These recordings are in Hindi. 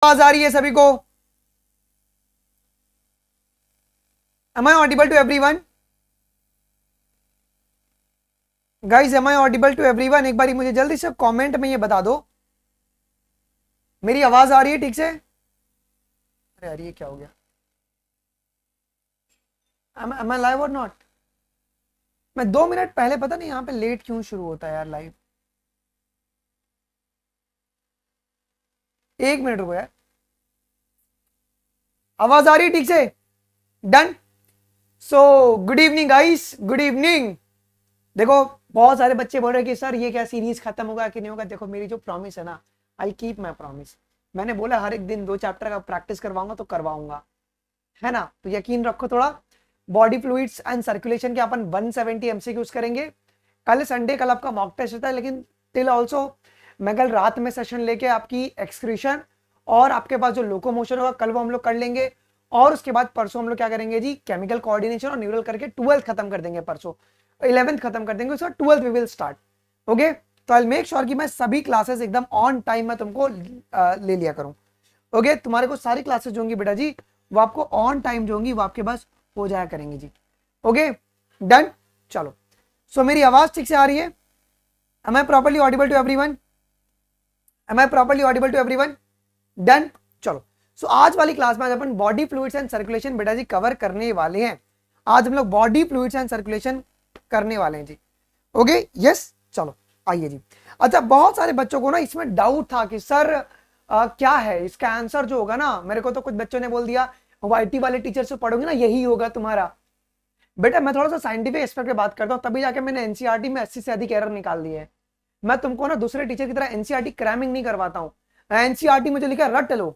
आवाज आ रही है सभी को? Am I audible to everyone? Guys, am I audible to everyone? एक बारी मुझे जल्दी से कमेंट में ये बता दो, मेरी आवाज आ रही है ठीक से? अरे यार ये क्या हो गया? Am I live or not? मैं 2 मिनट पहले पता नहीं यहाँ पे लेट क्यों शुरू होता है यार लाइव। 1 मिनट रुको यार। आवाज आ रही है ठीक से? Done. So good evening guys, good evening. देखो बहुत सारे बच्चे बोल रहे हैं कि सर ये क्या सीरीज खत्म होगा कि नहीं होगा। देखो मेरी जो प्रॉमिस है ना, आई कीप माई प्रॉमिस। मैंने बोला हर एक दिन 2 चैप्टर का प्रैक्टिस करवाऊंगा तो करवाऊंगा, है ना? तो यकीन रखो थोड़ा। बॉडी फ्लूइड्स एंड सर्कुलेशन के अपन 170 एमसीक्यूज करेंगे। कल संडे, कल आपका मॉक टेस्ट होता है, लेकिन टिल ऑल्सो मैं कल रात में सेशन लेके आपकी एक्सक्रीशन और आपके पास जो लोकोमोशन होगा कल वो हम लोग कर लेंगे। और उसके बाद परसों हम लोग क्या करेंगे जी, केमिकल कोऑर्डिनेशन और न्यूरल करके 12th खत्म कर देंगे। परसों 11th खत्म कर देंगे, उसके बाद 12th we will start. Okay, तो आई मेक श्योर कि मैं सभी क्लासेस एकदम ऑन टाइम में तुमको ले लिया करूं। ओके, तुम्हारे को सारी क्लासेस जो होंगी बेटा जी वो आपको ऑन टाइम जो होंगी वो आपके पास हो जाया करेंगे जी। Okay done. चलो, सो मेरी आवाज ठीक से आ रही है? Am I properly audible to everyone? Am I properly audible to everyone? Done? चलो, सो आज वाली क्लास में आज अपन बॉडी फ्लूइड्स एंड सर्कुलेशन बेटा जी कवर करने वाले हैं। आज हम लोग बॉडी फ्लूइड्स एंड सर्कुलेशन करने वाले हैं जी। ओके यस, चलो आइए जी। अच्छा, बहुत सारे बच्चों को ना इसमें डाउट था कि सर क्या है इसका आंसर जो होगा ना। मेरे को तो कुछ बच्चों ने बोल दिया वाईटी वाले टीचर से पढ़ोगे ना यही होगा तुम्हारा। बेटा मैं थोड़ा सा साइंटिफिक एस्पेक्ट पे बात करता हूँ, तभी जाके मैंने एनसीईआरटी में 80 से अधिक एरर निकाल दिए हैं। मैं तुमको ना दूसरे टीचर की तरह एनसीईआरटी क्रैमिंग नहीं करवाता हूँ। एनसीईआरटी में जो लिखा है रट लो।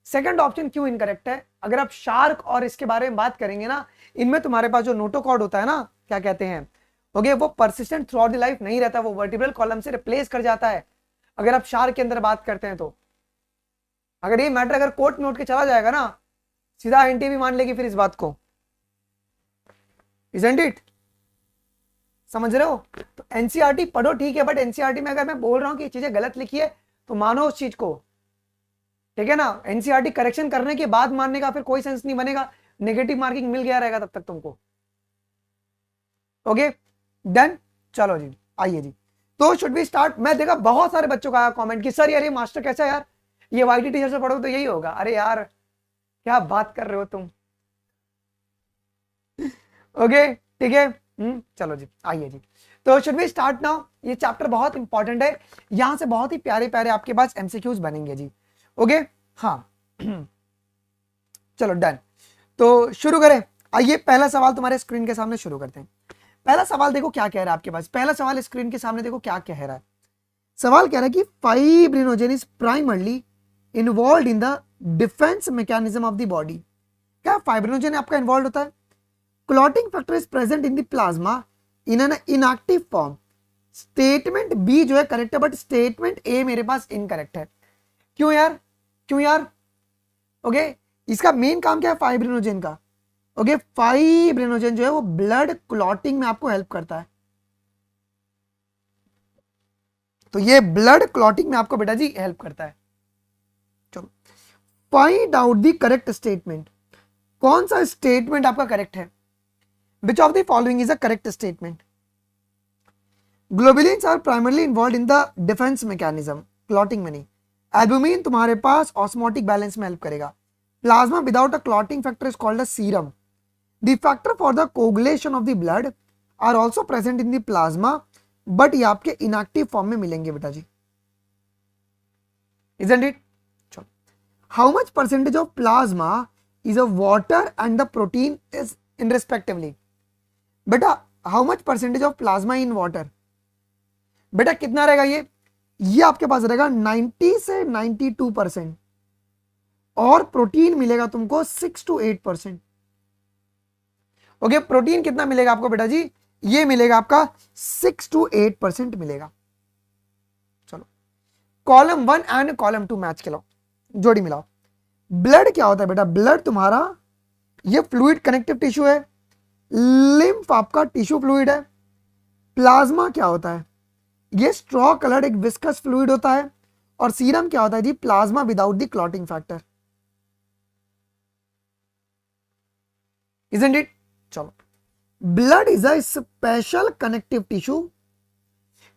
सेकंड ऑप्शन क्यों इनकरेक्ट है? अगर आप शार्क और इसके बारे में बात करेंगे ना, इनमें तुम्हारे पास जो नोटोकॉर्ड होता है ना, क्या कहते हैं, ओके, वो persistent through out the life नहीं रहता, वो वर्टिब्रल कॉलम से रिप्लेस कर जाता है। अगर आप शार्क के अंदर बात करते हैं तो अगर ये मैटर अगर कोर्ट में उठ के चला जाएगा ना, सीधा एनटी भी मान लेगी फिर इस बात को। Isn't it? समझ रहे हो? तो एनसीईआरटी पढ़ो ठीक है, बट एनसीईआरटी में अगर मैं बोल रहा हूं कि ये चीजें गलत लिखी है तो मानो उस चीज को, ठीक है ना? एनसीईआरटी करेक्शन करने के बाद मानने का फिर कोई सेंस नहीं बनेगा, नेगेटिव मार्किंग मिल गया रहेगा तब तक तुमको। Okay done. चलो जी आइए जी, तो शुड बी स्टार्ट। मैं देखा बहुत सारे बच्चों का आया कमेंट कि सर यार ये मास्टर कैसा है यार, ये वाईटी टीचर से पढ़ो तो यही होगा। अरे यार क्या बात कर रहे हो तुम। ओके ठीक है, चलो जी आइए जी। तो शुड वी स्टार्ट नाउ। ये चैप्टर बहुत इंपॉर्टेंट है, यहां से बहुत ही प्यारे प्यारे आपके पास एमसीक्यूज बनेंगे जी। ओके हाँ चलो डन, तो शुरू करें। आइए पहला सवाल तुम्हारे स्क्रीन के सामने शुरू करते हैं। पहला सवाल देखो क्या कह रहा है आपके पास। पहला सवाल स्क्रीन के सामने देखो क्या कह रहा है। सवाल कह रहा है कि fibrinogen is primarily involve in the defence mechanism of the body. क्या फाइब्रिनोजेन आपका इन्वॉल्व होता है? Clotting factor is present in the plasma in an inactive form. Statement B जो है करेक्ट है, बट स्टेटमेंट ए मेरे पास इनकरेक्ट है। क्यों यार, क्यों यार? ओके इसका मेन काम क्या है फाइब्रिनोजेन का? ओके फाइब्रिनोजेन जो है वो ब्लड क्लॉटिंग में आपको हेल्प करता है। तो ये ब्लड क्लॉटिंग में आपको बेटा जी हेल्प करता है। चलो find out the correct statement. कौन सा स्टेटमेंट आपका करेक्ट है? Which of the following is a correct statement? Globulins are primarily involved in the defense mechanism, clotting में नहीं। Albumin तुम्हारे पास osmotic balance में help करेगा। Plasma without a clotting factor is called a serum. The factor for the coagulation of the blood are also present in the plasma, but ये आपके inactive form में मिलेंगे बेटा जी। Isn't it? चलो, how much percentage of plasma is a water and the protein is in respectively? बेटा how much percentage of plasma in water, बेटा कितना रहेगा ये आपके पास रहेगा 90 से 92%, और प्रोटीन मिलेगा तुमको 6 to 8%। ओके प्रोटीन कितना मिलेगा आपको बेटा जी? ये मिलेगा आपका 6 to 8% मिलेगा। चलो कॉलम 1 एंड कॉलम 2 मैच खिलाओ, जोड़ी मिलाओ। ब्लड क्या होता है बेटा? ब्लड तुम्हारा ये फ्लूइड कनेक्टिव टिश्यू है। लिम्फ आपका टिश्यू फ्लूइड है। प्लाज्मा क्या होता है? ये स्ट्रॉ कलर्ड एक विस्कस फ्लूइड होता है। और सीरम क्या होता है जी? Plasma without the clotting factor, isn't it? चलो, blood is a special connective tissue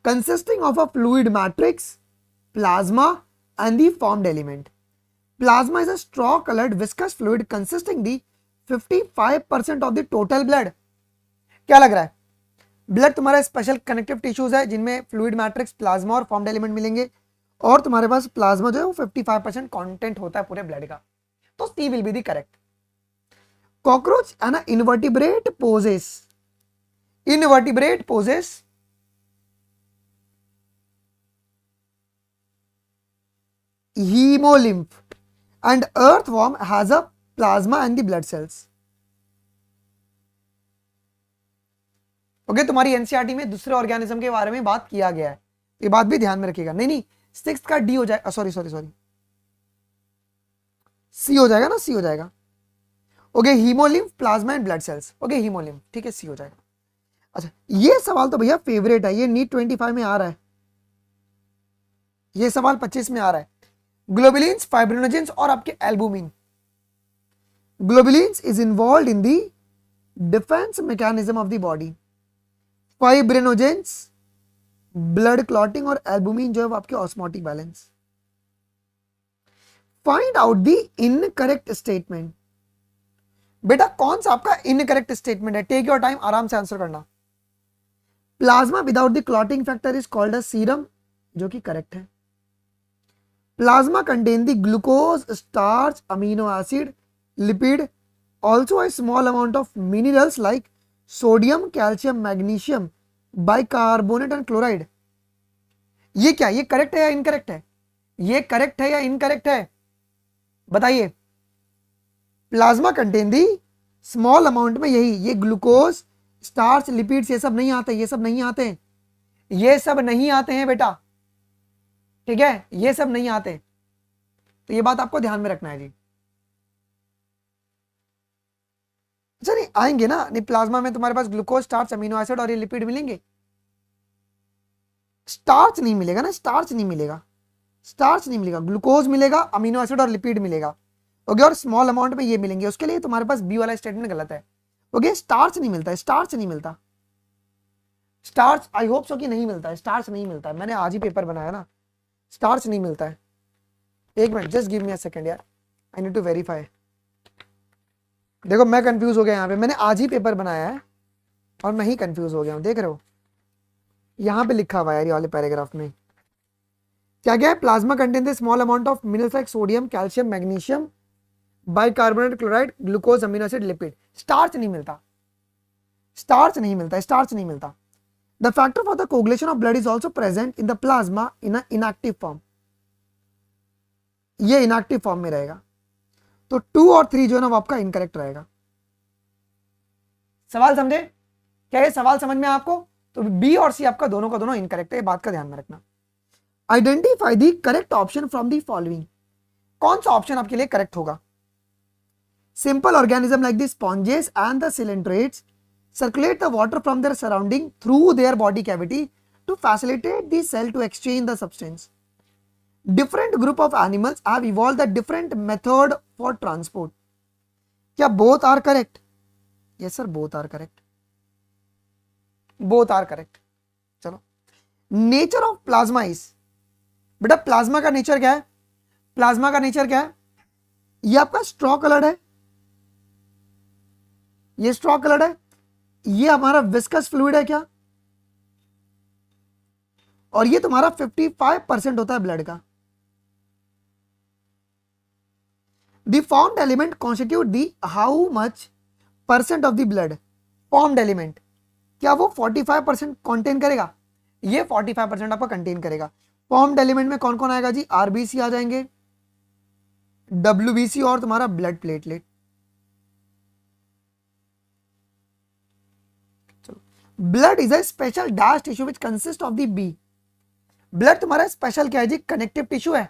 consisting of a fluid matrix, plasma and the formed element. Plasma is a straw colored viscous fluid consisting the 55% of the total blood. क्या लग रहा है? ब्लड तुम्हारा स्पेशल कनेक्टिव टिश्यूज है जिनमें फ्लूइड मैट्रिक्स, प्लाज्मा और फॉर्म्ड एलिमेंट मिलेंगे, और तुम्हारे पास प्लाज्मा जो है वो 55% कंटेंट होता है पूरे ब्लड का, तो C will be the correct. Cockroach an invertebrate possesses, invertebrate possesses hemolymph and earthworm has a plasma and the blood cells. Okay, तुम्हारी एनसीईआरटी में दूसरे ऑर्गेनिज्म के बारे में बात किया गया है, ये बात भी ध्यान में रखिएगा. नहीं, सिक्स्थ का डी हो जाएगा, सॉरी सी हो जाएगा ना, सी हो जाएगा. Okay, haemolymph, plasma and blood cells. Okay, haemolymph, ठीक है, सी हो जाएगा. अच्छा, ये सवाल तो भैया फेवरेट है, ये नीट 25 में आ रहा है, ये सवाल 25 में आ रहा है. ग्लोबुलिन्स, फाइब्रिनोजेंस और आपके albumin. Globulins is involve in the defence mechanism of the body. Fibrinogens blood clotting और एल्बुमिन जो है वो आपके osmotic balance. Find out the incorrect statement. बेटा कौन सा आपका इनकरेक्ट स्टेटमेंट है? टेक योर टाइम, आराम से आंसर करना. Plasma without the clotting factor is called a serum, जो कि करेक्ट है. Plasma contain the glucose, starch, amino acid, lipid, also a small amount of minerals like sodium, calcium, magnesium, bicarbonate and chloride. ये क्या, ये करेक्ट है या इनकरेक्ट है? ये करेक्ट है या इनकरेक्ट है? बताइए. Plasma contain the small amount में यही, ये ग्लूकोज, स्टार्च, लिपिड्स ये सब नहीं आते, ये सब नहीं आते, ये सब नहीं आते हैं बेटा, ठीक है, ये सब नहीं आते, तो ये बात आपको ध्यान में रखना है जी. अच्छा, नहीं आएंगे ना, नहीं प्लाज्मा में तुम्हारे पास ग्लूकोज, स्टार्च, अमीनो एसिड और ये लिपिड मिलेंगे. स्टार्च नहीं मिलेगा ना, स्टार्च नहीं मिलेगा, स्टार्च नहीं मिलेगा, ग्लूकोज मिलेगा, अमीनो एसिड और लिपिड मिलेगा. ओके, और स्मॉल अमाउंट में ये मिलेंगे, उसके लिए तुम्हारे पास बी वाला स्टेटमेंट गलत है. ओके, स्टार्च नहीं मिलता है, स्टार्च नहीं मिलता, स्टार्च आई होप सो कि नहीं मिलता है, स्टार्च नहीं मिलता है, मैंने आज ही पेपर बनाया ना, स्टार्च नहीं मिलता है. एक minute, just give me a second यार, आई नीड टू वेरीफाई. देखो मैं कंफ्यूज हो गया यहाँ पे, मैंने आज ही पेपर बनाया है और मैं ही कंफ्यूज हो गया हूँ. देख रहे हो यहाँ पे लिखा हुआ है ये वाले पैराग्राफ में क्या क्या है? Plasma contain the small amount of minerals like sodium, calcium, magnesium, bicarbonate, chloride, glucose, amino acid, lipid. Starch नहीं मिलता, स्टार्च नहीं मिलता, स्टार्च नहीं मिलता. The factor for the coagulation of blood is also present in the plasma in an inactive form. ये inactive form में रहेगा, तो 2 और 3 जो है ना वो आपका इनकरेक्ट रहेगा. सवाल समझे? क्या ये सवाल समझ में आपको? तो बी और सी आपका दोनों का दोनों इनकरेक्ट है, ये बात का ध्यान में रखना. Identify the correct option from the following. कौन सा ऑप्शन आपके लिए करेक्ट होगा? Simple organism like the sponges and the coelenterates circulate the water from their surrounding through their body cavity to facilitate the cell to exchange the substance. Different group of animals have evolved a different method for transport. क्या both are correct? Yes sir, both are correct. Both are correct. चलो, nature of plasma is, बेटा प्लाज्मा का नेचर क्या है? प्लाज्मा का नेचर क्या है? ये आपका स्ट्रॉ कलर्ड है, ये स्ट्रॉ कलर्ड है, ये हमारा विस्कस फ्लूइड है क्या, और ये तुम्हारा 55% होता है ब्लड का. The formed element constitute the how much percent of the blood. Formed element क्या वो 45% कंटेन करेगा? ये 45% आपका कंटेन करेगा. फॉर्म्ड एलिमेंट में कौन कौन आएगा जी? आरबीसी आ जाएंगे, डब्ल्यूबीसी और तुम्हारा blood platelet. Blood is a special dash tissue which consist of the B. Blood तुम्हारा स्पेशल क्या है जी? कनेक्टिव टिश्यू है,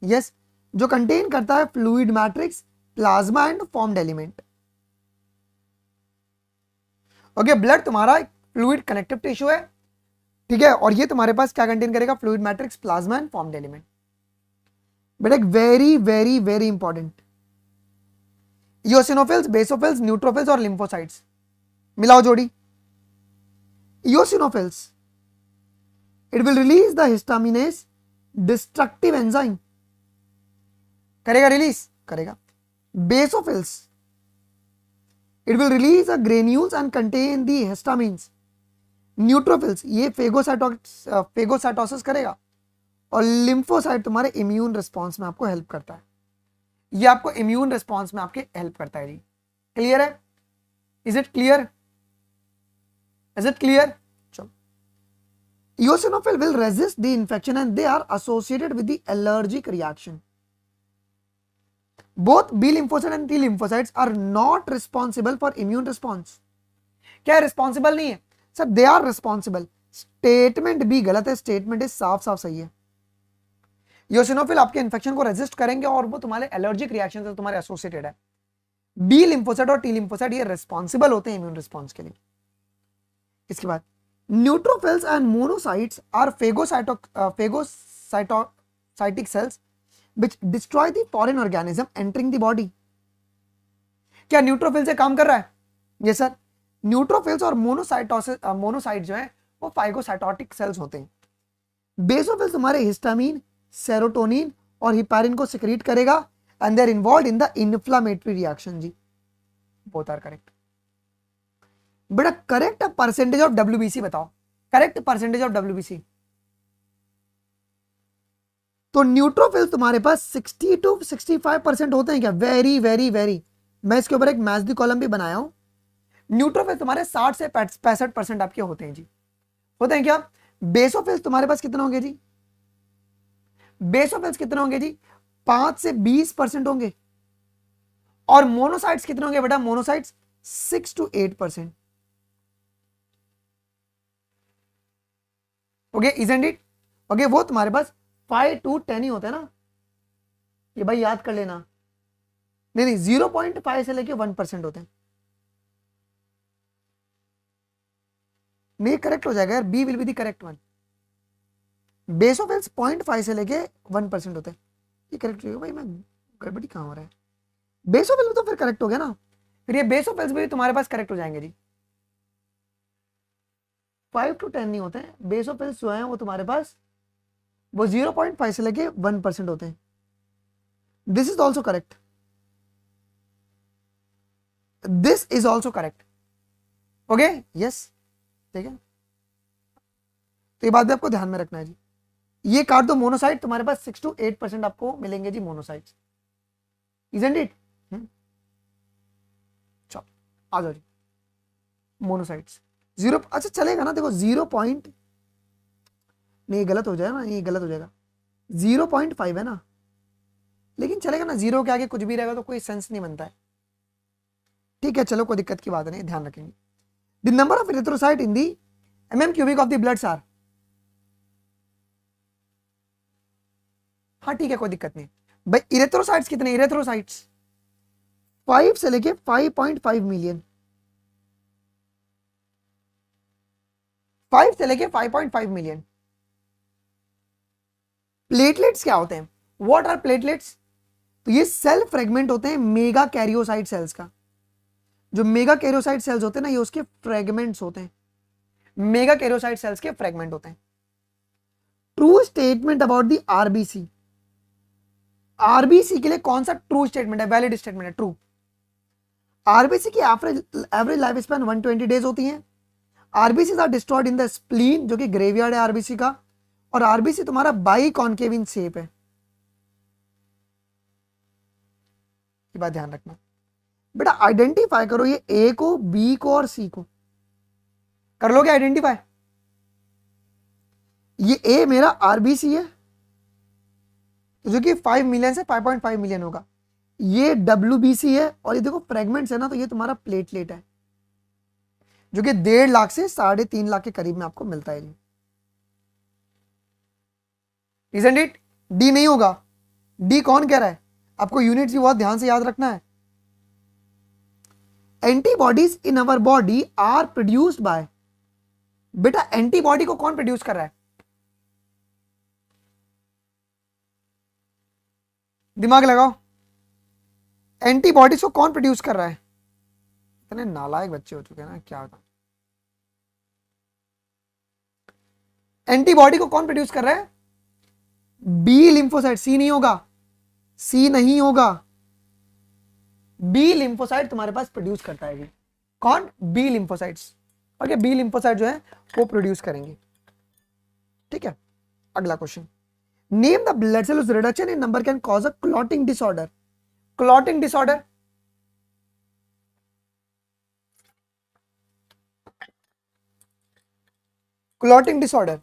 यस, जो कंटेन करता है fluid matrix, plasma and formed element. Okay, blood तुम्हारा फ्लूइड कनेक्टिव टिश्यू है, ठीक है, और ये तुम्हारे पास क्या कंटेन करेगा? Fluid matrix, plasma and formed element. बेटा एक very very very important, eosinophils, basophils, neutrophils और लिम्फोसाइट्स, मिलाओ जोड़ी। Eosinophils, it will release the histaminase destructive enzyme, करेगा रिलीज, करेगा। Basophils, it will release a granules and contain the histamines. Neutrophils, ये फेगोसाइटोसिस करेगा। और लिम्फोसाइट तुम्हारे इम्यून रिस्पॉन्स में आपको हेल्प करता है, ये आपको इम्यून रिस्पॉन्स में आपके हेल्प करता है जी। क्लियर है? Is it clear? Is it clear? चलो, eosinophil will resist the infection and they are associated with the allergic reaction. Both B lymphocyte and T lymphocytes are not responsible for immune response. क्या रिस्पॉन्सिबल नहीं है sir? They are responsible. Statement भी गलत है, स्टेटमेंट साफ साफ सही है। यूसिनोफिल आपके इन्फेक्शन को रेजिस्ट करेंगे और वो तुम्हारे एलर्जिक रिएक्शन से तुम्हारे एसोसिएटेड है। बी लिम्फोसाइट और टी लिम्फोसाइट ये रिस्पॉन्सिबल होते हैं इम्यून रिस्पॉन्स के लिए। इसके बाद neutrophils and monocytes are phagocytic cells which destroy the foreign organism entering the body. क्या न्यूट्रोफिल से काम कर रहा है? Yes sir. न्यूट्रोफिल्स और मोनोसाइट जो है वो फाइगोसाइटोटिक सेल्स होते हैं। बेसोफिल्स हमारे हिस्टामिन, सेरोटोनिन और हिपैरिन को सिक्रीट करेगा and they are involved in the inflammatory reaction ji. Both are correct. बेटा करेक्ट परसेंटेज ऑफ डब्ल्यूबीसी बताओ, करेक्ट परसेंटेज ऑफ डब्ल्यूबीसी। तो न्यूट्रोफिल्स तुम्हारे पास 60 to 65% होते हैं क्या? वेरी वेरी वेरी, मैं इसके ऊपर एक मैच दी कॉलम भी बनाया हूं। न्यूट्रोफिल्स तुम्हारे 60 से 65% आपके होते हैं जी। होते हैं क्या? बेसोफिल्स तुम्हारे पास कितने होंगे जी? बेसोफिल्स कितने होंगे जी? 5 से 20% होंगे। और मोनोसाइट्स कितने होंगे बेटा? Monocytes 6 to 8%। Okay, isn't it? Okay, वो तुम्हारे पास 5 to 10 ही होते हैं ना, ये भाई याद कर लेना। नहीं नहीं, 0.5 से लेके 1% होते हैं। नहीं, करेक्ट हो जाएगा यार, B will be the correct one. Basophils 0.5 से लेके 1% होते हैं, ये करेक्ट हो जाएगा। भाई मैं गड़बड़ी कहां हो रहा है? बेसोफिल में तो फिर करेक्ट हो गया ना, फिर ये बेसोफिल्स भी तुम्हारे पास करेक्ट हो जाएंगे जी। 5 to 10 नहीं होते हैं बेसोफिल्स जो हैं, वो तुम्हारे पास वो 0.5 से लेके 1% होते हैं। This is also correct, this is also correct. Okay, yes, ठीक है। तो ये बात भी आपको ध्यान में रखना है जी। ये काट दो, मोनोसाइट तुम्हारे पास 6 to 8% आपको मिलेंगे जी मोनोसाइट्स, इजंट इट? चलो आ जाओ जी। मोनोसाइट्स 0, अच्छा चलेगा ना, देखो 0. नहीं गलत हो जाएगा ना, ये गलत हो जाएगा। 0.5 है ना, लेकिन चलेगा ना, 0 के आगे कुछ भी रहेगा तो कोई सेंस नहीं बनता है। ठीक है, चलो कोई दिक्कत की बात नहीं, ध्यान रखेंगे। The number of erythrocyte in the mm³ of the blood are, हाँ ठीक है, कोई दिक्कत नहीं भाई। इरिथ्रोसाइट्स कितने? इरिथ्रोसाइट्स 5 से लेके 5.5 मिलियन, 5 से लेके 5.5 मिलियन। प्लेटलेट्स क्या होते हैं? What are platelets? तो ये सेल फ्रेगमेंट होते हैं मेगा कैरियोसाइट सेल्स का। जो मेगा कैरियोसाइट सेल्स होते हैं ना, ये उसके फ्रेगमेंट्स होते हैं, मेगा कैरियोसाइट सेल्स के फ्रेगमेंट होते हैं। True statement about the RBC, RBC के लिए कौन सा ट्रू स्टेटमेंट है? वैलिड स्टेटमेंट है, ट्रू। आरबीसी की एवरेज लाइफ स्पैन 120 डेज होती है। RBC are destroyed in the spleen, जो कि ग्रेवयार्ड है आरबीसी का। और आरबीसी तुम्हारा बाई कॉन्केव इन शेप है, ये बात ध्यान रखना बेटा। आइडेंटिफाई करो ये ए को, बी को और सी को, कर लोगे आइडेंटिफाई? ये ए मेरा आरबीसी है, तो जो कि 5 मिलियन से 5.5 मिलियन होगा। ये डब्ल्यूबीसी है, और ये देखो फ्रेगमेंट्स है ना, तो ये तुम्हारा प्लेटलेट है, जो कि 1.5 लाख से 3.5 लाख के करीब में आपको मिलता है। Isn't it? डी नहीं होगा। डी कौन कह रहा है? आपको यूनिट भी बहुत ध्यान से याद रखना है। Antibodies in our body are produced by, बेटा एंटीबॉडी को कौन प्रोड्यूस कर रहा है? दिमाग लगाओ, एंटीबॉडीज को कौन प्रोड्यूस कर रहा है? इतने नालायक बच्चे हो चुके हैं ना, क्या होता। एंटीबॉडी को कौन प्रोड्यूस कर रहा है? B lymphocyte. सी नहीं होगा, सी नहीं होगा, बी लिम्फोसाइट तुम्हारे पास प्रोड्यूस करता है। कौन? B lymphocytes. Okay, B lymphocyte जो है वो प्रोड्यूस करेंगे। ठीक है, अगला question, name the blood cells reduction in number can cause a clotting disorder. Clotting disorder, clotting disorder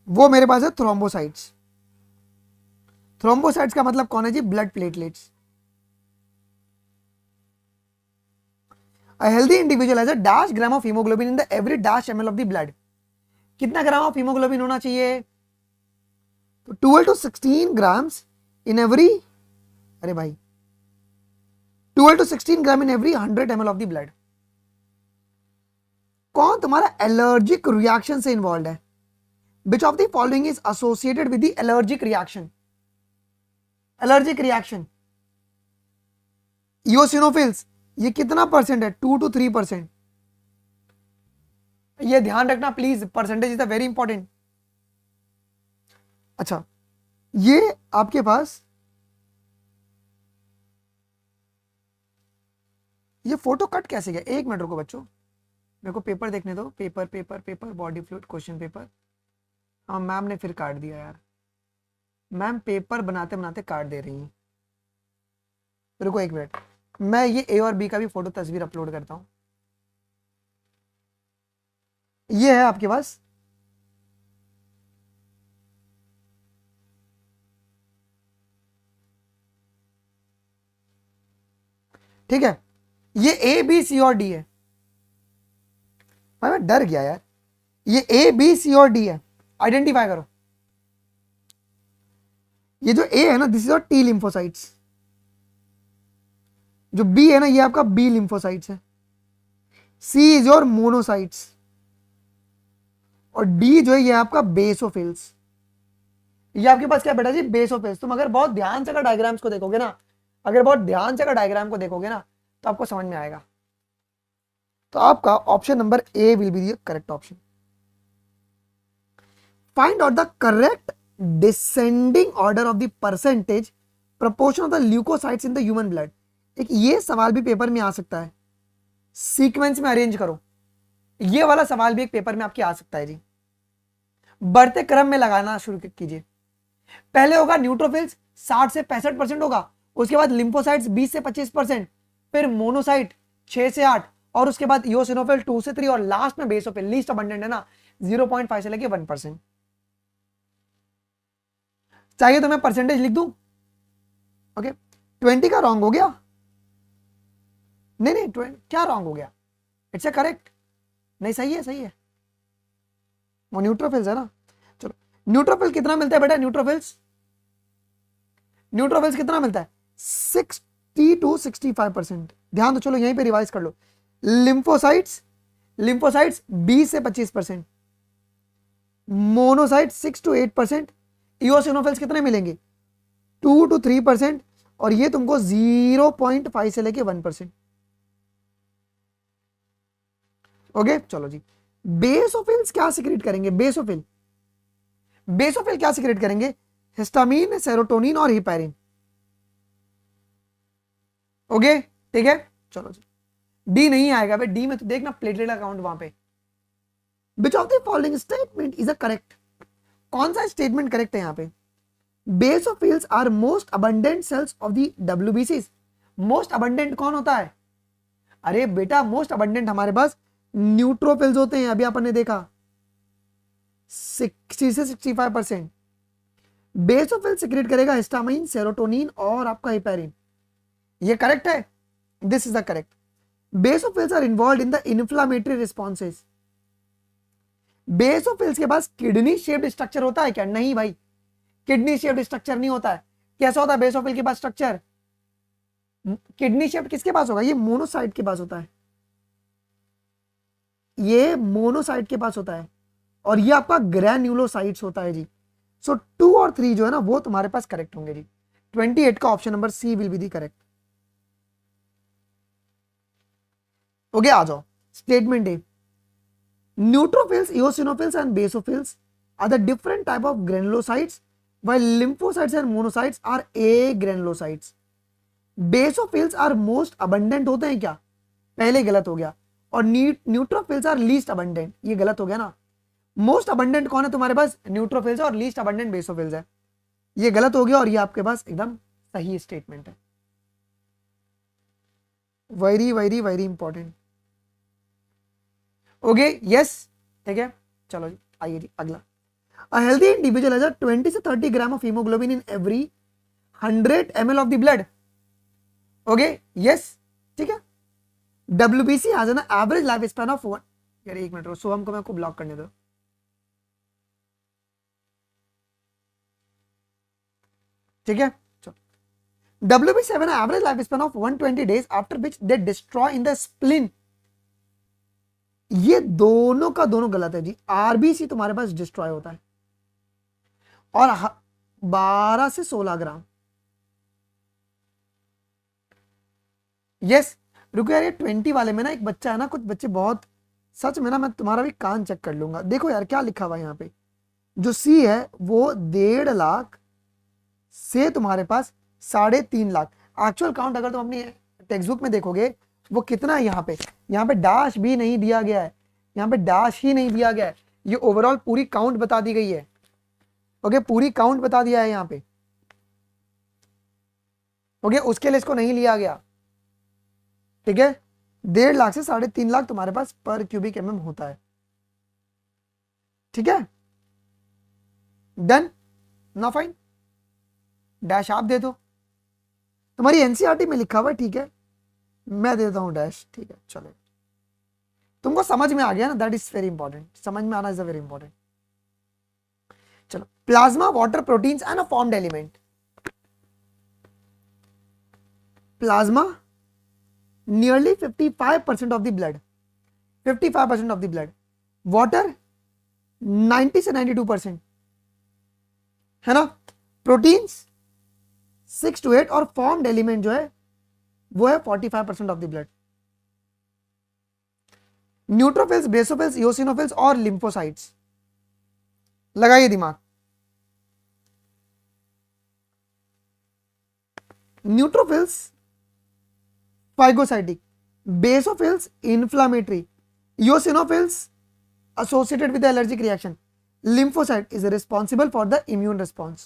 वो मेरे पास है थ्रोम्बोसाइट्स। थ्रोम्बोसाइट्स का मतलब कौन है जी? Blood platelets. A healthy individual has a dash gram of hemoglobin in the every dash ml of the blood. कितना ग्राम ऑफ हीमोग्लोबिन होना चाहिए? तो 12 to 16 grams in every, अरे भाई 12 to 16 gram in every 100 ml of the blood. कौन तुम्हारा एलर्जिक रिएक्शन से इन्वॉल्व है? Which of the following is associated with the allergic reaction? Allergic reaction, eosinophils, ये कितना परसेंट है? 2 to 3%। ये ध्यान रखना please, percentage is very important. अच्छा, ये आपके पास ये फोटो कट कैसे गया? एक मिनट रुको बच्चों, मेरे को पेपर देखने दो। Paper paper paper body fluid question paper. हाँ, मैम ने फिर काट दिया यार। मैम पेपर बनाते बनाते काट दे रही हैं। रुको एक मिनट, मैं ये ए और बी का भी फोटो तस्वीर अपलोड करता हूं। ये है आपके पास, ठीक है, ये ए बी सी और डी है। मैं डर गया यार, ये ए बी सी और डी है, आइडेंटिफाई करो। ये जो ए है ना, this is your T lymphocytes. जो बी है ना, ये आपका बी लिम्फोसाइट्स है। सी इज योर मोनोसाइट्स और डी जो है ये आपका बेसोफिल्स। ये आपके पास क्या बेटा जी? बेसोफिल्स। तुम अगर बहुत ध्यान से अगर डायग्राम्स को देखोगे ना, अगर बहुत ध्यान से अगर डायग्राम को देखोगे ना, तो आपको समझ में आएगा। तो आपका option number A will be the correct option. Find out the correct descending order of the percentage proportion of the leucocytes in the human blood. एक ये सवाल भी पेपर में आ सकता है, सीक्वेंस में अरेंज करो। ये वाला सवाल भी एक पेपर में आपके आ सकता है जी। बढ़ते क्रम में लगाना शुरू कीजिए। पहले होगा न्यूट्रोफिल्स 60 से 65% होगा, उसके बाद लिम्फोसाइट्स 20 से 25%, फिर मोनोसाइट 6 से 8, और उसके बाद इओसिनोफिल 2 से 3, और लास्ट में बेसोफिल लीस्ट अबंडेंट है ना 0.5 से लेके 1%। चाहिए तो मैं परसेंटेज लिख दूं? ओके, 20 का रॉन्ग हो गया। नहीं 20 क्या रॉन्ग हो गया? It's a correct. नहीं, सही है, सही है। वो न्यूट्रोफिल्स है ना। चलो, न्यूट्रोफिल कितना मिलता है बेटा? न्यूट्रोफिल्स कितना मिलता है? 60 to 65%। ध्यान दो, चलो यहीं पे रिवाइज कर लो। लिम्फोसाइट्स 20 से 25%, मोनोसाइट 6 to 8%, इओसिनोफिल्स कितने मिलेंगे? 2 to 3%, और ये तुमको 0.5 से लेके 1%। ओके, चलो जी। बेसोफिल्स क्या सिक्रेट करेंगे? बेसोफिल क्या सिक्रेट करेंगे? हिस्टामिन, सेरोटोनिन और हिपैरिन। ओके, ठीक है, चलो जी। डी नहीं आएगा भाई, डी में तो देखना प्लेटलेट अकाउंट वहां पे। Which of the following statement is a correct? कौन सा स्टेटमेंट करेक्ट है यहां पे? Basophils are most abundant cells of the डब्ल्यूबीसीज। मोस्ट अबंडेंट कौन होता है? अरे बेटा, मोस्ट अबंडेंट हमारे पास न्यूट्रोफिल्स होते हैं। अभी अपन ने देखा 60 से 65%। बेसोफिल सिक्रेट करेगा हिस्टामिन, सेरोटोनिन और आपका हिपैरिन। ये करेक्ट है, this is the correct. Basophils are involved in the inflammatory responses. Basophils के पास किडनी शेप्ड स्ट्रक्चर होता है क्या? नहीं भाई, किडनी शेप्ड स्ट्रक्चर नहीं होता है। कैसा होता है बेसोफिल के पास स्ट्रक्चर? किडनी शेप्ड किसके पास होगा? ये मोनोसाइट के पास होता है, ये मोनोसाइट के पास होता है, और ये आपका ग्रैन्युलोसाइट्स होता है जी। सो 2 और 3 जो है ना वो तुम्हारे पास करेक्ट होंगे जी। 28 का option number C will be the correct. Okay, आ जाओ statement A. Neutrophils, eosinophils and basophils are the different type of granulocytes, while lymphocytes and monocytes are agranulocytes. Basophils are most abundant होते हैं क्या? पहले गलत हो गया। और न्यूट्रोफिल्स आर लीस्ट अबंडेंट, ये गलत हो गया ना। मोस्ट अबंडेंट कौन है तुम्हारे पास? न्यूट्रोफिल्स, और लीस्ट अबंडेंट बेसोफिल्स है, ये गलत हो गया। और ये आपके पास एकदम सही स्टेटमेंट है। Very very very important. Okay yes, ठीक है, चलो जी आइए जी अगला। अ हेल्दी इंडिविजुअल हैज 20 से 30 gram of haemoglobin in every 100 ml of the blood. Okay yes, ठीक है। WBC has an average life span of 1। यार एक मिनट, सोहम को मैं को ब्लॉक करने दो। ठीक है, चलो। WBC have an average life span of 120 days after which they destroy in the spleen. ये दोनों का दोनों गलत है जी। आरबीसी तुम्हारे पास डिस्ट्रॉय होता है और 12 से 16 ग्राम। यस, रुको यार, ये 20 वाले में ना एक बच्चा है ना, कुछ बच्चे बहुत, सच में ना मैं तुम्हारा भी कान चेक कर लूंगा। देखो यार क्या लिखा हुआ है यहाँ पे, जो सी है वो 1.5 लाख से तुम्हारे पास 3.5 लाख। एक्चुअल काउंट अगर तुम अपनी टेक्स्ट बुक में देखोगे वो कितना है, यहाँ पे डैश भी नहीं दिया गया है, यहाँ पे डैश ही नहीं दिया गया है। ये ओवरऑल पूरी काउंट बता दी गई है। ओके, पूरी काउंट बता दिया है यहाँ पे। ओके, उसके लिए इसको नहीं लिया गया। ठीक है, 1.5 लाख से 3.5 लाख तुम्हारे पास पर क्यूबिक mm होता है। ठीक है, डन ना, फाइन, डैश आप दे दो। तुम्हारी एनसीईआरटी में लिखा हुआ है, ठीक है, मैं देता हूं डैश। ठीक है, चलो, तुमको समझ में आ गया ना, दैट इज वेरी इंपॉर्टेंट। समझ में आना इज वेरी इंपॉर्टेंट। चलो, plasma, water, proteins and a formed element. Plasma nearly 55% of the blood, 55% of the blood. Water 90 से 92%, है ना। प्रोटीन्स 6 to 8 और फॉर्म्ड एलिमेंट जो है वो है 45% of the blood. Neutrophils, basophils, eosinophils और लिम्फोसाइट्स, लगाइए दिमाग। Neutrophils phagocytic, basophils inflammatory, eosinophils associated with the allergic reaction, lymphocyte is responsible for the immune response.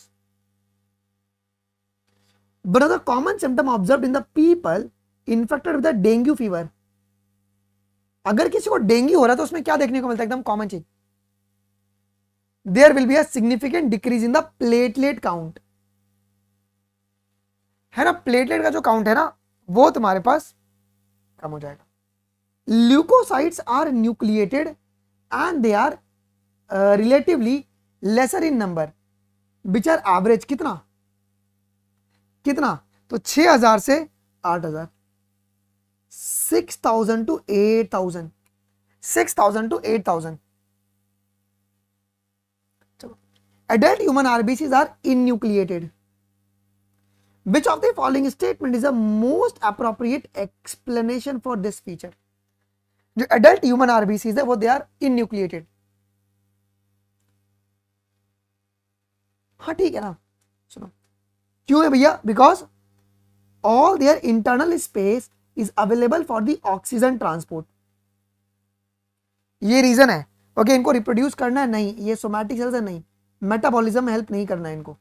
One of the common symptom observed in the people infected with the dengue fever. अगर किसी को डेंगू हो रहा है तो उसमें क्या देखने को मिलता है? एकदम कॉमन चीज, there will be a significant decrease in the platelet count, है ना। प्लेटलेट का जो काउंट है ना वो तुम्हारे पास कम हो जाएगा। Leucocytes are nucleated and they are relatively lesser in number, which are average कितना कितना, तो 6000 से 8000, 6000 to 8000, 6000 to 8000। चलो, adult human RBCs are innucleated. Which of the following statement is the most appropriate explanation for this feature? जो adult human RBCs है वो they are innucleated। हाँ ठीक है ना, सुनो क्यों है भैया? Because all their internal space is available for the oxygen transport। ये रीजन है। ओके, इनको रिप्रोड्यूस करना है नहीं, ये सोमैटिक सेल्स है नहीं, मेटाबॉलिज्म में हेल्प नहीं करना है इनको।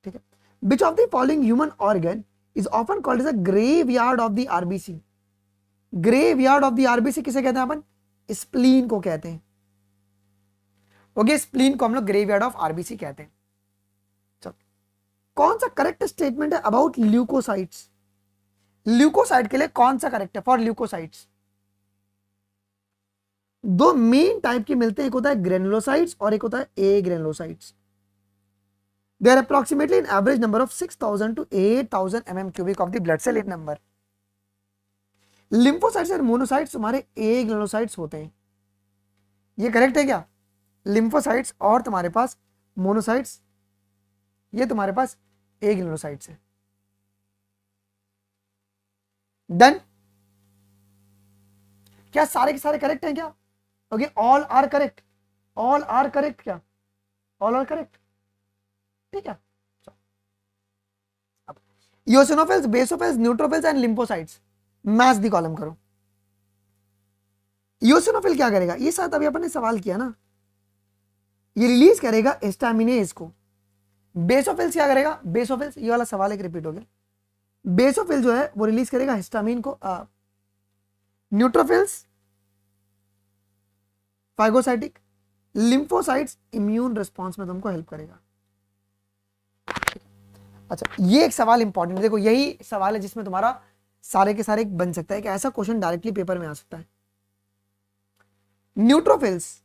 ठीक है, which of the following human organ is often called as a graveyard of the RBC? graveyard of the RBC किसे कहते हैं अपन? स्प्लीन को कहते हैं। ओके, स्प्लीन को हम लोग ग्रेवयार्ड ऑफ आरबीसी कहते हैं। चलो, कौन सा करेक्ट स्टेटमेंट है अबाउट ल्यूकोसाइट्स? ल्यूकोसाइट के लिए कौन सा करेक्ट है फॉर ल्यूकोसाइट्स? दो मेन टाइप के मिलते हैं, एक होता है ग्रेनुलोसाइट्स और एक होता है ए granulocytes. There are approximately an average number of 6000 to 8000 mm cubic of the blood cell in number. Lymphocytes और मोनोसाइट्स तुम्हारे ए ग्रेनुलोसाइट्स होते हैं। ये करेक्ट है क्या? लिम्फोसाइट्स और तुम्हारे पास मोनोसाइट्स, ये तुम्हारे पास ए ग्रेनुलोसाइट्स है। डन। क्या सारे के सारे करेक्ट हैं क्या? Okay, all are correct, all are correct, क्या ऑल आर करेक्ट? ठीक है। Eosinophils, basophils, neutrophils and lymphocytes, match the column करो। इओसिनोफिल क्या करेगा? ये साथ अभी अपन ने सवाल किया ना, ये रिलीज करेगा हिस्टामिनेज को। बेसोफिल्स क्या करेगा? बेसोफिल्स, ये वाला सवाल एक रिपीट हो गया। बेसोफिल जो है वो रिलीज करेगा हिस्टामिन को। Neutrophils phagocytic, lymphocytes immune response में तुमको हेल्प करेगा। अच्छा, ये एक सवाल इंपॉर्टेंट है, देखो यही सवाल है जिसमें तुम्हारा सारे के सारे बन सकता है कि ऐसा क्वेश्चन डायरेक्टली पेपर में आ सकता है। न्यूट्रोफिल्स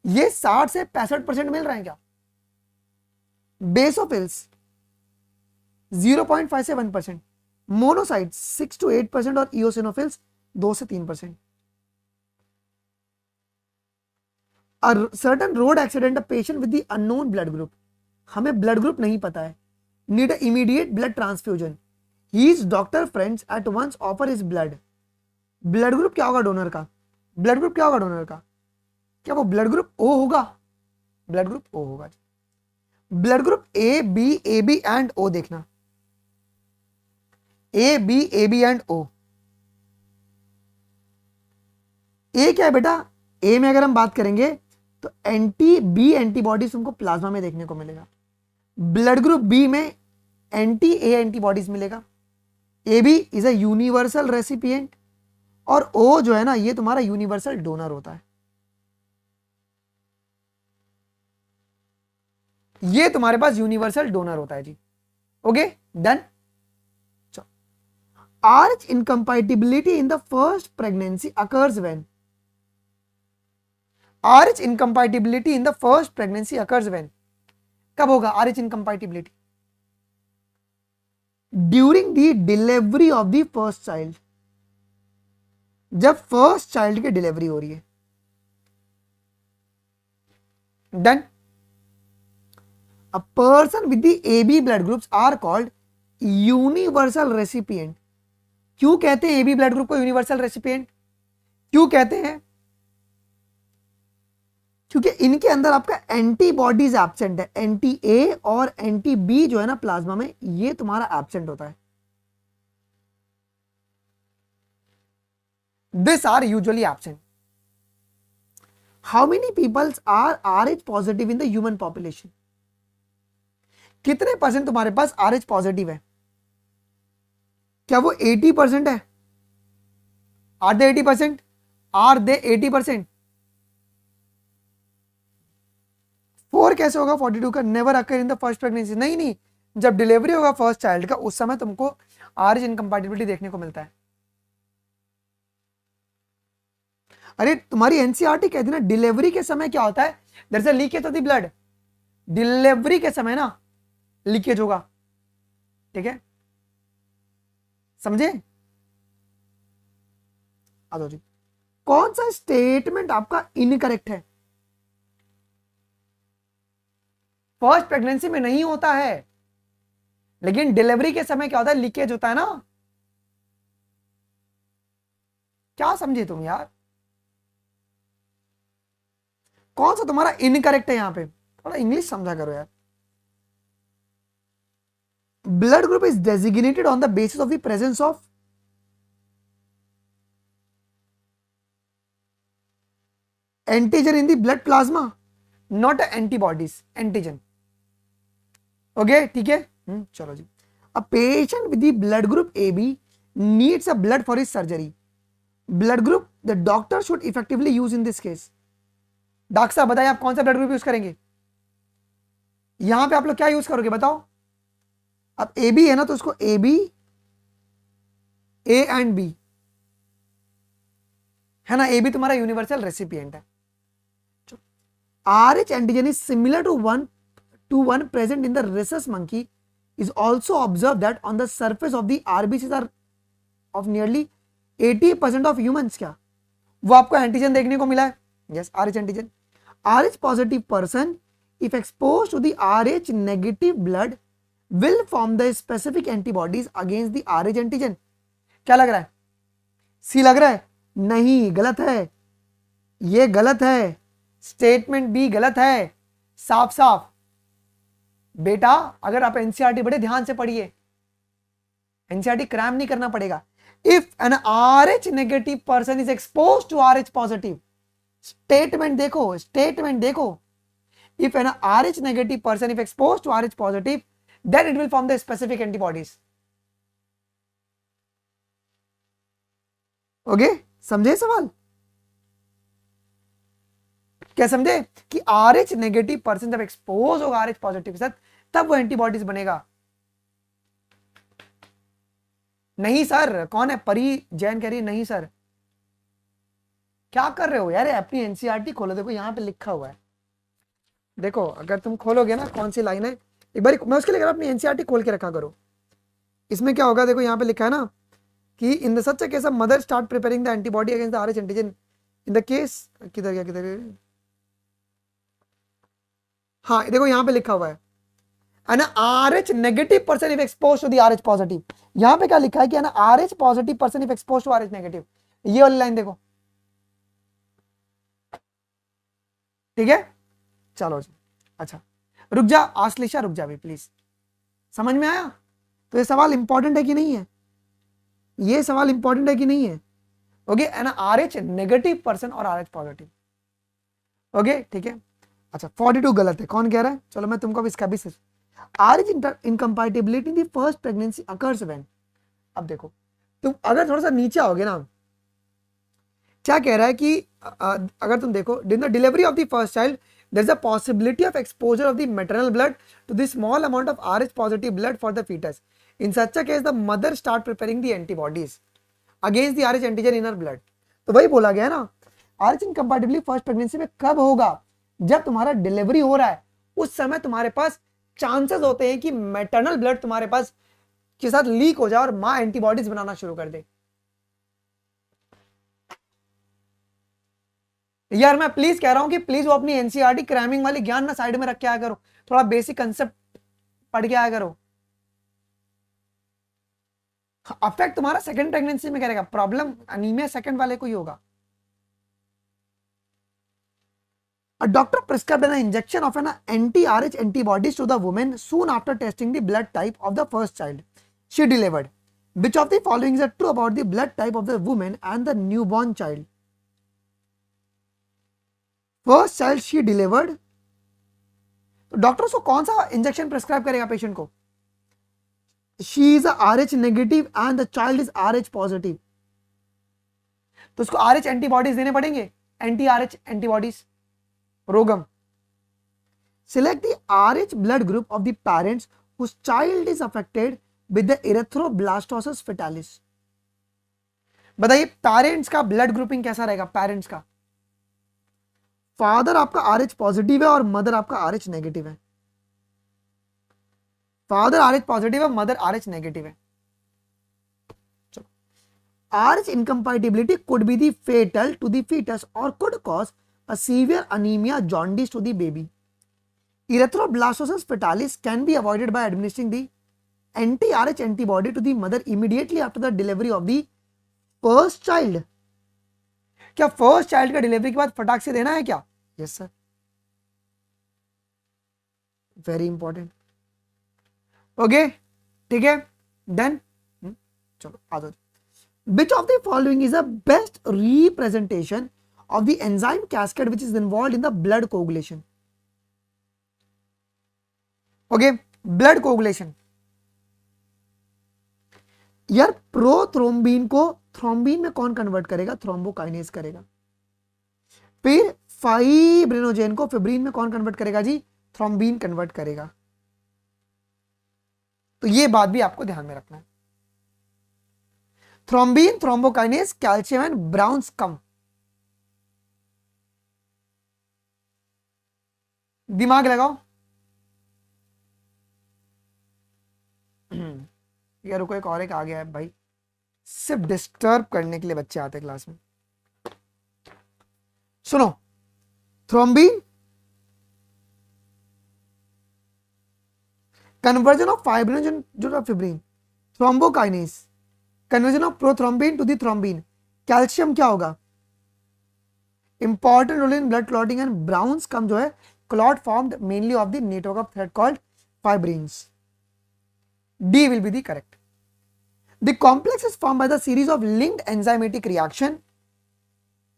ये 60 से 65% मिल रहे हैं क्या? बेसोफिल्स 0.5 से 1%, मोनोसाइट्स 6 to 8% और इओसिनोफिल्स 2 से 3%। A certain road accident, a patient with the unknown blood group, हमें ब्लड ग्रुप नहीं पता है, need immediate blood transfusion, his doctor friends at once offer his blood. Blood group क्या होगा डोनर का? ब्लड ग्रुप क्या होगा डोनर का? क्या वो ब्लड ग्रुप ओ होगा? ब्लड ग्रुप ओ होगा। Blood group A B and O देखना, ए बी एंड ओ। ए क्या है बेटा? ए में अगर हम बात करेंगे तो एंटी बी एंटीबॉडीज तुमको प्लाज्मा में देखने को मिलेगा। ब्लड ग्रुप बी में एंटी ए एंटीबॉडीज मिलेगा। A B is a universal recipient और ओ जो है ना ये तुम्हारा यूनिवर्सल डोनर होता है। ये तुम्हारे पास यूनिवर्सल डोनर होता है जी। Okay done. RH incompatibility in the first pregnancy occurs when? RH incompatibility in the first pregnancy occurs when? कब होगा RH incompatibility? During the delivery of the first child, जब फर्स्ट चाइल्ड की डिलीवरी हो रही है। Done. A person with the AB blood groups are called universal recipient। क्यों कहते हैं AB ब्लड ग्रुप को यूनिवर्सल रेसिपिएंट? क्यों कहते हैं? क्योंकि इनके अंदर आपका एंटीबॉडीज एब्सेंट है। एंटी ए और एंटी बी जो है ना प्लाज्मा में, ये तुम्हारा एब्सेंट होता है। This are usually absent. How many peoples are RH positive in the human population? कितने परसेंट तुम्हारे पास RH पॉजिटिव है? क्या वो 80% है? Are they 80%? Are they 80%? 4 कैसे होगा 42 का? Never occur in the first pregnancy. नहीं, जब डिलीवरी होगा फर्स्ट चाइल्ड का उस समय तुमको RH इनकम्पैटिबिलिटी देखने को मिलता है। अरे तुम्हारी एनसीईआरटी कहती है ना डिलीवरी के समय क्या होता है? There is a leakage of the blood. Delivery के समय ना लीकेज होगा। ठीक है, समझे? आ जाओ जी। कौन सा स्टेटमेंट आपका इनकरेक्ट है? फर्स्ट प्रेगनेंसी में नहीं होता है, लेकिन डिलीवरी के समय क्या होता है? लीकेज होता है ना। क्या समझे तुम यार? कौन सा तुम्हारा इनकरेक्ट है यहां पे? थोड़ा इंग्लिश समझा करो यार। Blood group is designated on the basis of the presence of antigen in the blood plasma, not antibodies, antigen. Okay ठीक है। चलो जी। A patient with the blood group AB needs a blood for his surgery. Blood group the doctor should effectively use in this case. Doctor साहब बताइए आप कौन सा ब्लड ग्रुप यूज करेंगे? यहां पे आप लोग क्या यूज करोगे बताओ? अब AB है ना तो उसको AB A एंड B है ना। AB तुम्हारा यूनिवर्सल रेसिपिएंट है। RH antigen is similar to one present in the rhesus monkey is also observed that on the surface of the RBCs are of nearly 80% of humans। क्या वो आपको एंटीजन देखने को मिला है? Yes, RH antigen. RH positive person, if exposed to the RH negative blood, will form the specific antibodies against the RH antigen. क्या लग रहा है? सी लग रहा है? नहीं, गलत है, ये गलत है, स्टेटमेंट बी गलत है, साफ साफ। बेटा अगर आप एनसीईआरटी बड़े ध्यान से पढ़िए, एनसीईआरटी क्रैम नहीं करना पड़ेगा। If an RH negative person is expose to RH positive, statement देखो, स्टेटमेंट देखो, if an RH negative person if exposed to RH positive, then it will form the specific antibodies. Okay, समझे सवाल? क्या समझे कि RH नेगेटिव पर्सन जब एक्सपोज होगा RH पॉजिटिव के साथ, तब वो एंटीबॉडीज बनेगा। नहीं सर, कौन है? परी जैन कह रही है नहीं सर। क्या कर रहे हो यार? अपनी एनसीईआरटी खोलो, देखो यहाँ पे लिखा हुआ है, देखो अगर तुम खोलोगे ना कौन सी लाइन है, एक बार मैं उसके लिए अपनी एनसीईआरटी खोल के रखा करो। इसमें क्या होगा, देखो यहाँ पे लिखा है ना कि in the such case mother start preparing the antibody against the RH antigen in the case, किधर गया किधर गया, हाँ देखो यहाँ पे लिखा हुआ है ना, RH negative person if expose to the RH positive. यहाँ पे क्या लिखा है कि ना RH positive person if expose to RH negative, ये वाली लाइन देखो, ठीक है? चलो जी, अच्छा रुक जा आश्लेषा, रुक जा भी प्लीज। समझ में आया? तो ये सवाल इंपॉर्टेंट है कि नहीं है? ये सवाल इंपॉर्टेंट है कि नहीं है? ओके है ना, RH नेगेटिव पर्सन और RH पॉजिटिव। ओके ठीक है, अच्छा 42 गलत है, कौन कह रहा है? चलो मैं तुमको इसका भी RH incompatibility in the first pregnancy occurs when. अब देखो तुम अगर थोड़ा सा नीचे आओगे ना, क्या कह रहा है कि अगर तुम देखो during the delivery of the first child there is a possibility of exposure of the maternal blood to the small amount of RH positive blood for the fetus. In such a case, the mother start preparing the antibodies against the RH antigen in her blood. तो वही बोला गया ना, RH incompatibility फर्स्ट प्रेगनेंसी में कब होगा? जब तुम्हारा डिलीवरी हो रहा है, उस समय तुम्हारे पास चांसेस होते हैं कि मैटरनल ब्लड तुम्हारे पास के साथ लीक हो जाए और मां एंटीबॉडीज बनाना शुरू कर दे। यार मैं प्लीज कह रहा हूं कि प्लीज वो अपनी एनसीईआरटी क्रैमिंग वाली ज्ञान ना साइड में रख के आया करो, थोड़ा बेसिक कंसेप्ट पढ़ के आया करो। अफेक्ट तुम्हारा सेकंड प्रेगनेंसी में करेगा, प्रॉब्लम अनीमिया सेकंड वाले को ही होगा। A doctor prescribed an injection of an anti-RH antibodies to the woman soon after testing the blood type of the first child she delivered. Which of the following is true about the blood type of the woman and the newborn child? First child she delivered, तो डॉक्टर उसको कौन सा इंजेक्शन प्रिस्क्राइब करेगा पेशेंट को? She is RH negative and the child is RH positive, तो उसको RH एंटीबॉडीज देने पड़ेंगे, anti RH antibodies, RhoGAM. Select the RH blood group of the parents whose child is affected with the erythroblastosis fetalis. बताइए पेरेंट्स का ब्लड ग्रुपिंग कैसा रहेगा? पेरेंट्स का फादर आपका RH पॉजिटिव है और मदर आपका RH नेगेटिव है, फादर RH पॉजिटिव है, मदर RH नेगेटिव है। चलो, RH incompatibility could be the fatal to the fetus और could cause a severe anaemia jaundice to the baby. Erythroblastosis fetalis can be avoided by administering the anti-RH antibody to the mother immediately after the delivery of the first child। क्या फर्स्ट चाइल्ड का डिलीवरी के बाद फटाक से देना है क्या? Yes sir, very important. Okay ठीक है, डन। चलो आ जाओ। विच of the following is the best representation of the enzyme cascade which is involve in the blood coagulation? Okay, blood coagulation, यार प्रोथ्रोम्बिन को थ्रोम्बिन में कौन कन्वर्ट करेगा? थ्रोम्बोकाइनेज करेगा। फिर फाइब्रिनोजेन को फिब्रिन में कौन कन्वर्ट करेगा जी? थ्रोम्बिन कन्वर्ट करेगा। तो ये बात भी आपको ध्यान में रखना है। Thrombin, thrombokinase, calcium and brown scum. दिमाग लगाओ। यार रुको, एक और एक आ गया है भाई, सिर्फ डिस्टर्ब करने के लिए बच्चे आते क्लास में। सुनो, thrombin, conversion of fibrinogen to fibrin, thrombokinase, conversion of prothrombin to the thrombin. Calcium क्या होगा? Important role in blood clotting and brown scum जो है clot formed mainly of the network of thread called fibrins. D will be the correct. The complex is formed by the series of linked enzymatic reaction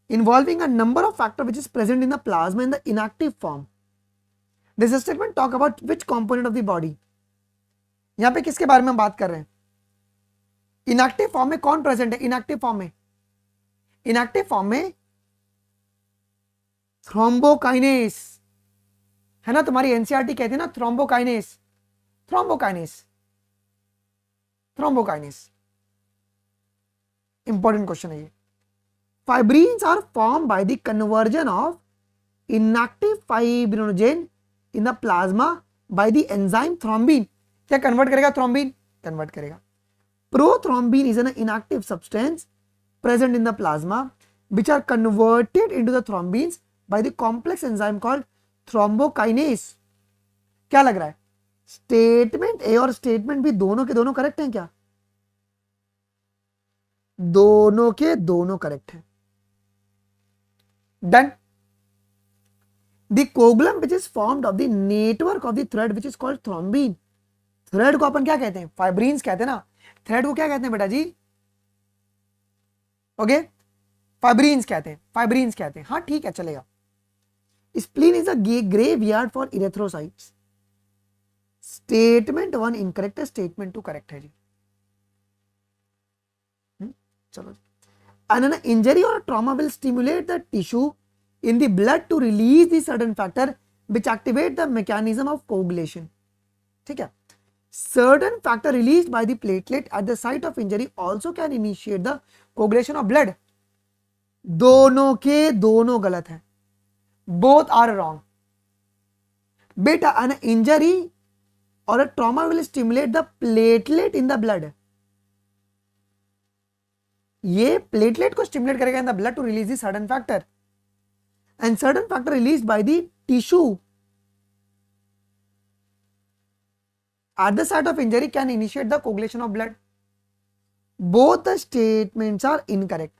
involving a number of factors which is present in the plasma in the inactive form. This statement talk about which component of the body. यहां पे किसके बारे में हम बात कर रहे हैं? इनएक्टिव फॉर्म में कौन प्रेजेंट है? इनएक्टिव फॉर्म में थ्रोम्बोकाइनेस है ना. तुम्हारी एनसीईआरटी कहती है ना थ्रोम्बोकाइनेस. इंपॉर्टेंट क्वेश्चन है ये. Fibrins are form by the conversion of inactive fibrinogen in the plasma by the enzyme thrombin. क्या कन्वर्ट करेगा? थ्रोम्बिन कन्वर्ट करेगा. Prothrombin is an inactive substance present in the plasma which are converted into the thrombins by the complex enzyme called thrombokinase. क्या लग रहा है? स्टेटमेंट ए और स्टेटमेंट बी दोनों के दोनों करेक्ट हैं क्या? दोनों के दोनों करेक्ट हैं. Done. The coagulum which is formed of the network of the thread which is called thrombin. Thread को अपन क्या कहते हैं? फाइब्रिन्स कहते हैं ना. थ्रेड को क्या कहते हैं बेटा जी? ओके, फाइब्रिन्स कहते हैं. हाँ ठीक है, चलेगा. Spleen is a graveyard for erythrocytes. Statement 1 incorrect है, स्टेटमेंट 2 करेक्ट है जी. चलो. An injury or trauma will stimulate the tissue in the blood to release the certain factor which activate the mechanism of coagulation. ठीक है. Certain factor released by the platelet at the site of injury also can initiate the coagulation of blood. दोनों के दोनों गलत हैं. Both are wrong. बेटा, an injury or a trauma will stimulate the platelet in the blood. ये प्लेटलेट को स्टिमुलेट करेगा in the blood to release the certain factor, and certain factor released by the tissue at the site of injury can initiate the coagulation of blood. Both the statements are incorrect.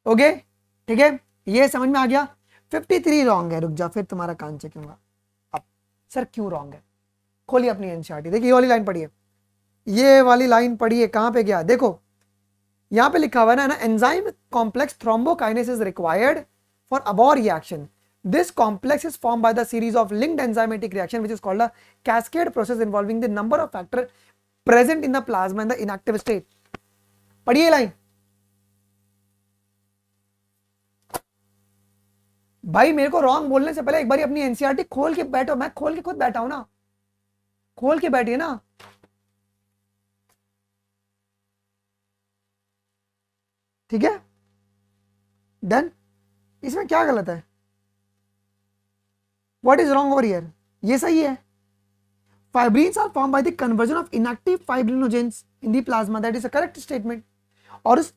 Okay, ठीक है, ये समझ में आ गया. 53 रॉन्ग है. रुक जा, फिर तुम्हारा कान चेकूंगा. अब सर क्यों रॉन्ग है? खोलिए अपनी एनसीईआरटी, देखिए ये वाली लाइन पढ़िए. ये वाली लाइन पढ़िए. कहां पे गया? देखो यहां पे लिखा हुआ है ना, enzyme complex thrombokinase is required for above reaction. This complex is formed by the series of linked enzymatic reaction which is called a cascade process involving the number of factors present in the plasma in the inactive state. पढ़िए लाइन. भाई मेरे को रॉन्ग बोलने से पहले एक बार अपनी एनसीईआरटी खोल के बैठो. मैं खोल के खुद बैठा हूं ना, खोल के बैठिए ना. ठीक है, डन. इसमें क्या गलत है? What is wrong over here? ये सही है. Fibrins are formed by the conversion of inactive fibrinogens in the plasma. That is a correct statement. और उस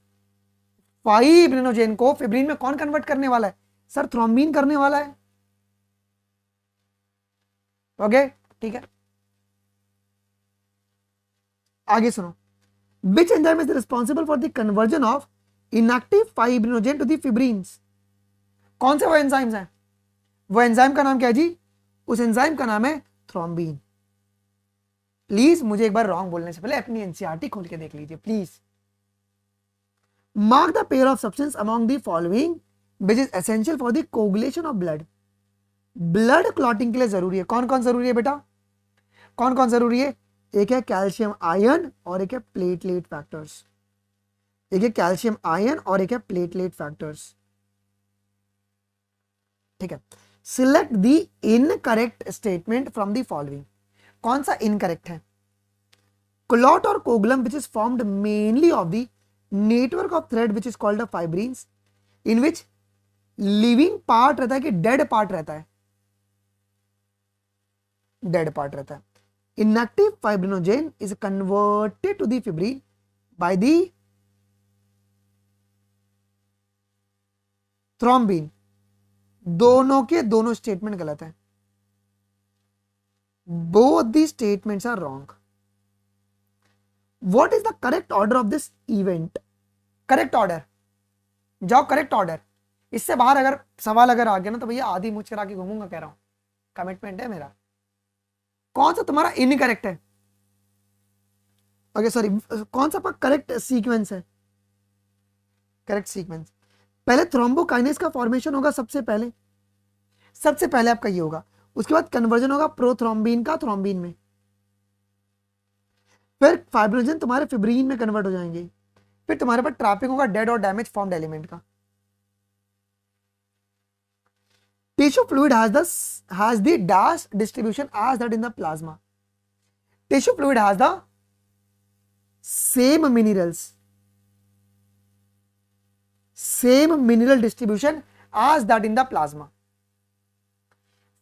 फाइब्रिनोजेन को फिब्रिन में कौन कन्वर्ट करने वाला है? सर थ्रोम्बिन करने वाला है. ओके, ठीक है. आगे सुनो. Which enzyme is responsible for the conversion of inactive fibrinogen to the fibrins? कौन से वो एंजाइम्स हैं? वो एंजाइम का नाम क्या है जी? उस एंजाइम का नाम है थ्रोम्बिन. प्लीज मुझे एक बार रॉन्ग बोलने से पहले अपनी एनसीईआरटी खोल के देख लीजिए please. Mark the pair of substance among the following which is essential for the coagulation of blood. Blood clotting के लिए जरूरी है. कौन कौन जरूरी है बेटा? कौन कौन जरूरी है? एक है कैल्शियम आयन और एक है प्लेटलेट फैक्टर्स. एक है कैल्शियम आयन और एक है प्लेटलेट फैक्टर्स. ठीक है. Select the incorrect statement from the following. कौन सा इनकरेक्ट है? क्लॉट और coagulum which is formed mainly of the network of thread which is called fibrins in which living part रहता है कि डेड पार्ट रहता है? डेड पार्ट रहता है. Inactive fibrinogen is converted to the fibrin by the thrombin, दोनों के दोनों स्टेटमेंट गलत है। Both the statements are wrong. What is the correct order of this event? Correct order, जाओ करेक्ट ऑर्डर। इससे बाहर अगर सवाल अगर आ गया ना तो भैया आधी मुझ करा के घूमूंगा, कह रहा हूं, कमिटमेंट है मेरा। कौन सा तुम्हारा इनकरेक्ट है? ओके सॉरी, कौन सा करेक्ट सीक्वेंस है? करेक्ट सीक्वेंस, पहले थ्रोम्बोकाइनेस का फॉर्मेशन होगा सबसे पहले, सबसे पहले आपका ये होगा। उसके बाद कन्वर्जन होगा प्रोथ्रोम्बिन का थ्रोम्बिन में, फिर फाइब्रिनोजन तुम्हारे फिब्रीन में कन्वर्ट हो जाएंगे, फिर तुम्हारे पास ट्रैपिंग होगा डेड और डैमेज फॉर्म्ड एलिमेंट का। Tissue fluid has the dash distribution as that in the plasma. Tissue fluid has the same mineral distribution as that in the plasma.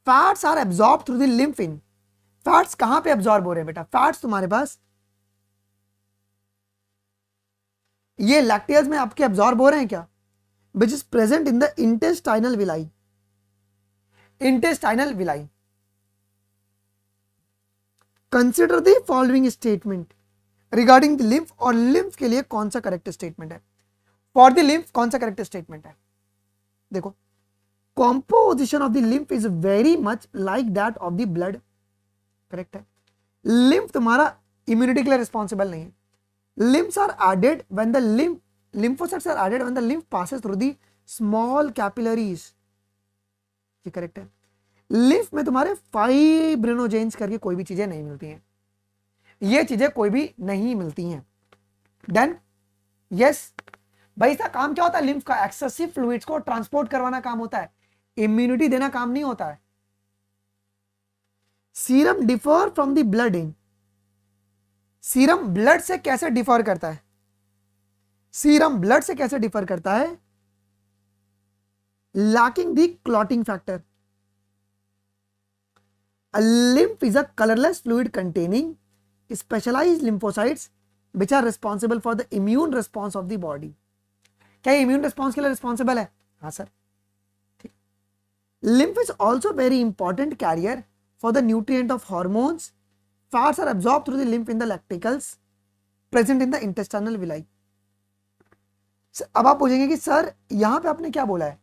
Fats are absorbed through the lymph in. Fats कहां पे एब्जॉर्ब हो रहे हैं बेटा? फैट्स तुम्हारे पास ये लैक्टेज में आपके एब्जॉर्ब हो रहे हैं क्या? Which is present in the intestinal villi. Intestinal villi. Consider the following statement regarding the lymph, और लिम्फ के लिए कौन सा करेक्ट स्टेटमेंट है? फॉर द लिम्फ कौन सा करेक्ट स्टेटमेंट है? देखो, composition of the lymph is very much like that of the blood. Correct है। लिम्फ तुम्हारा इम्यूनिटी के लिए रिस्पॉन्सिबल नहीं है। Lymphs are added when the lymphocytes are added when the lymph passes through the small capillaries। ये करेक्ट है। लिम्फ में तुम्हारे फाइब्रिनोजेंस करके कोई भी चीजें नहीं मिलती हैं, ये चीजें कोई भी नहीं मिलती हैं। डन? यस भाई, इसका काम क्या होता है? लिम्फ का एक्सेसिव फ्लूइड्स को ट्रांसपोर्ट करवाना काम होता है, इम्यूनिटी देना काम नहीं होता है। Serum differ from the blood in. Serum blood से कैसे डिफर करता है? सीरम ब्लड से कैसे डिफर करता है? Lacking the clotting factor. A lymph is a colorless fluid containing specialized lymphocytes which are responsible for the immune response of the body। क्या इम्यून रिस्पॉन्स के लिए रिस्पॉन्सिबल है? हाँ सर, ठीक। Lymph is also very important carrier for the nutrient of hormones. Fats are absorb through the lymph in the lacteals present in the intestinal villi. अब आप पूछेंगे कि सर यहां पे आपने क्या बोला है?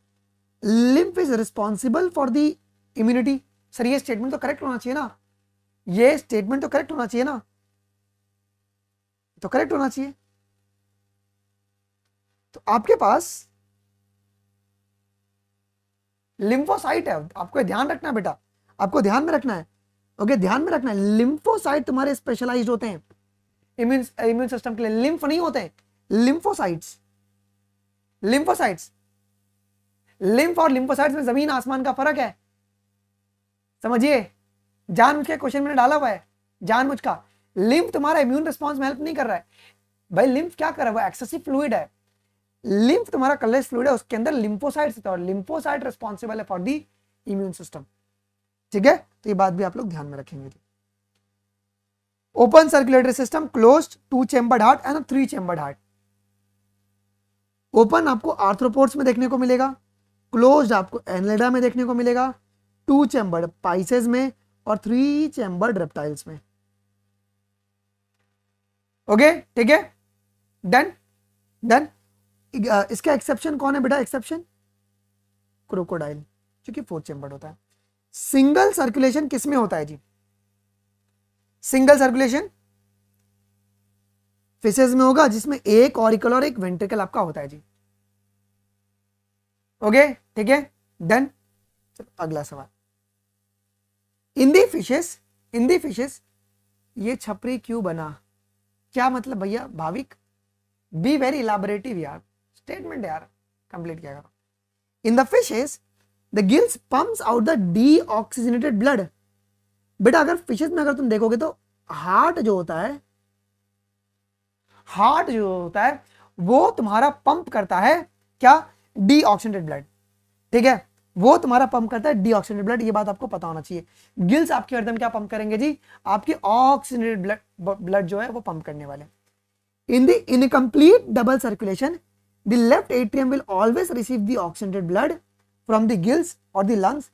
Lymph is responsible for the immunity. Sir ये स्टेटमेंट तो करेक्ट होना चाहिए ना, ये स्टेटमेंट तो करेक्ट होना चाहिए ना, तो करेक्ट होना चाहिए। तो आपके पास लिम्फोसाइट है, आपको ध्यान रखना है बेटा, आपको ध्यान में रखना है। ओके, ध्यान में रखना है। लिम्फोसाइट तुम्हारे स्पेशलाइज्ड होते हैं इम्यून सिस्टम के लिए। लिम्फ नहीं होते हैं, लिम्फोसाइट्स। लिम्फोसाइट्स, लिम्फ और लिम्फोसाइट्स में जमीन आसमान का फर्क है, समझिए। जानबूझ के क्वेश्चन मैंने डाला हुआ है, जानबूझ का। लिम्फ तुम्हारा इम्यून रिस्पॉन्स में हेल्प नहीं कर रहा है भाई। लिम्फ क्या कर रहा है? वो एक्सेसिव फ्लूइड है। लिम्फ तुम्हारा कलरलेस फ्लूइड है, उसके अंदर लिम्फोसाइट्स होता है, और लिम्फोसाइट रिस्पॉन्सिबल है फॉर द इम्यून सिस्टम। ठीक है, तो ये बात भी आप लोग ध्यान में रखेंगे। Open circulatory system, closed 2 chambered heart and 3 chambered heart. Open आपको आर्थ्रोपोड्स में देखने को मिलेगा, क्लोज्ड आपको एनलेडा में देखने को मिलेगा, 2 चैम्बर्ड पाइसेस में, और 3 चैम्बर्ड रेप्टाइल्स में। ओके, ठीक है, डन डन। इसका एक्सेप्शन कौन है बेटा? एक्सेप्शन क्रोकोडाइल, क्योंकि 4 चैम्बर्ड होता है। सिंगल सर्कुलेशन किस में होता है जी? सिंगल सर्कुलेशन फिशेस में होगा, जिसमें एक ऑरिकल और एक वेंट्रिकल आपका होता है जी। ओके, ठीक है, डन। अगला सवाल। इन दी फिशेस ये छपरी क्यों बना? क्या मतलब भैया? भाविक, बी वेरी इलाबोरेटिव यार, स्टेटमेंट यार कंप्लीट किया करो। In the fishes the gills pumps out the deoxygenated blood. बेटा अगर फिशेस में अगर तुम देखोगे तो हार्ट जो होता है वो तुम्हारा पंप करता है क्या? Deoxygenated blood. ठीक है, वो तुम्हारा पंप करता है डीऑक्सीजनेटेड ब्लड, ये बात आपको पता होना चाहिए। गिल्स आपके हरदम क्या पंप करेंगे जी? आपकी ऑक्सीजनेटेड ब्लड जो है वो पंप करने वाले। In the incomplete double circulation The left atrium will always receive the oxygenated blood from the gills or the lungs,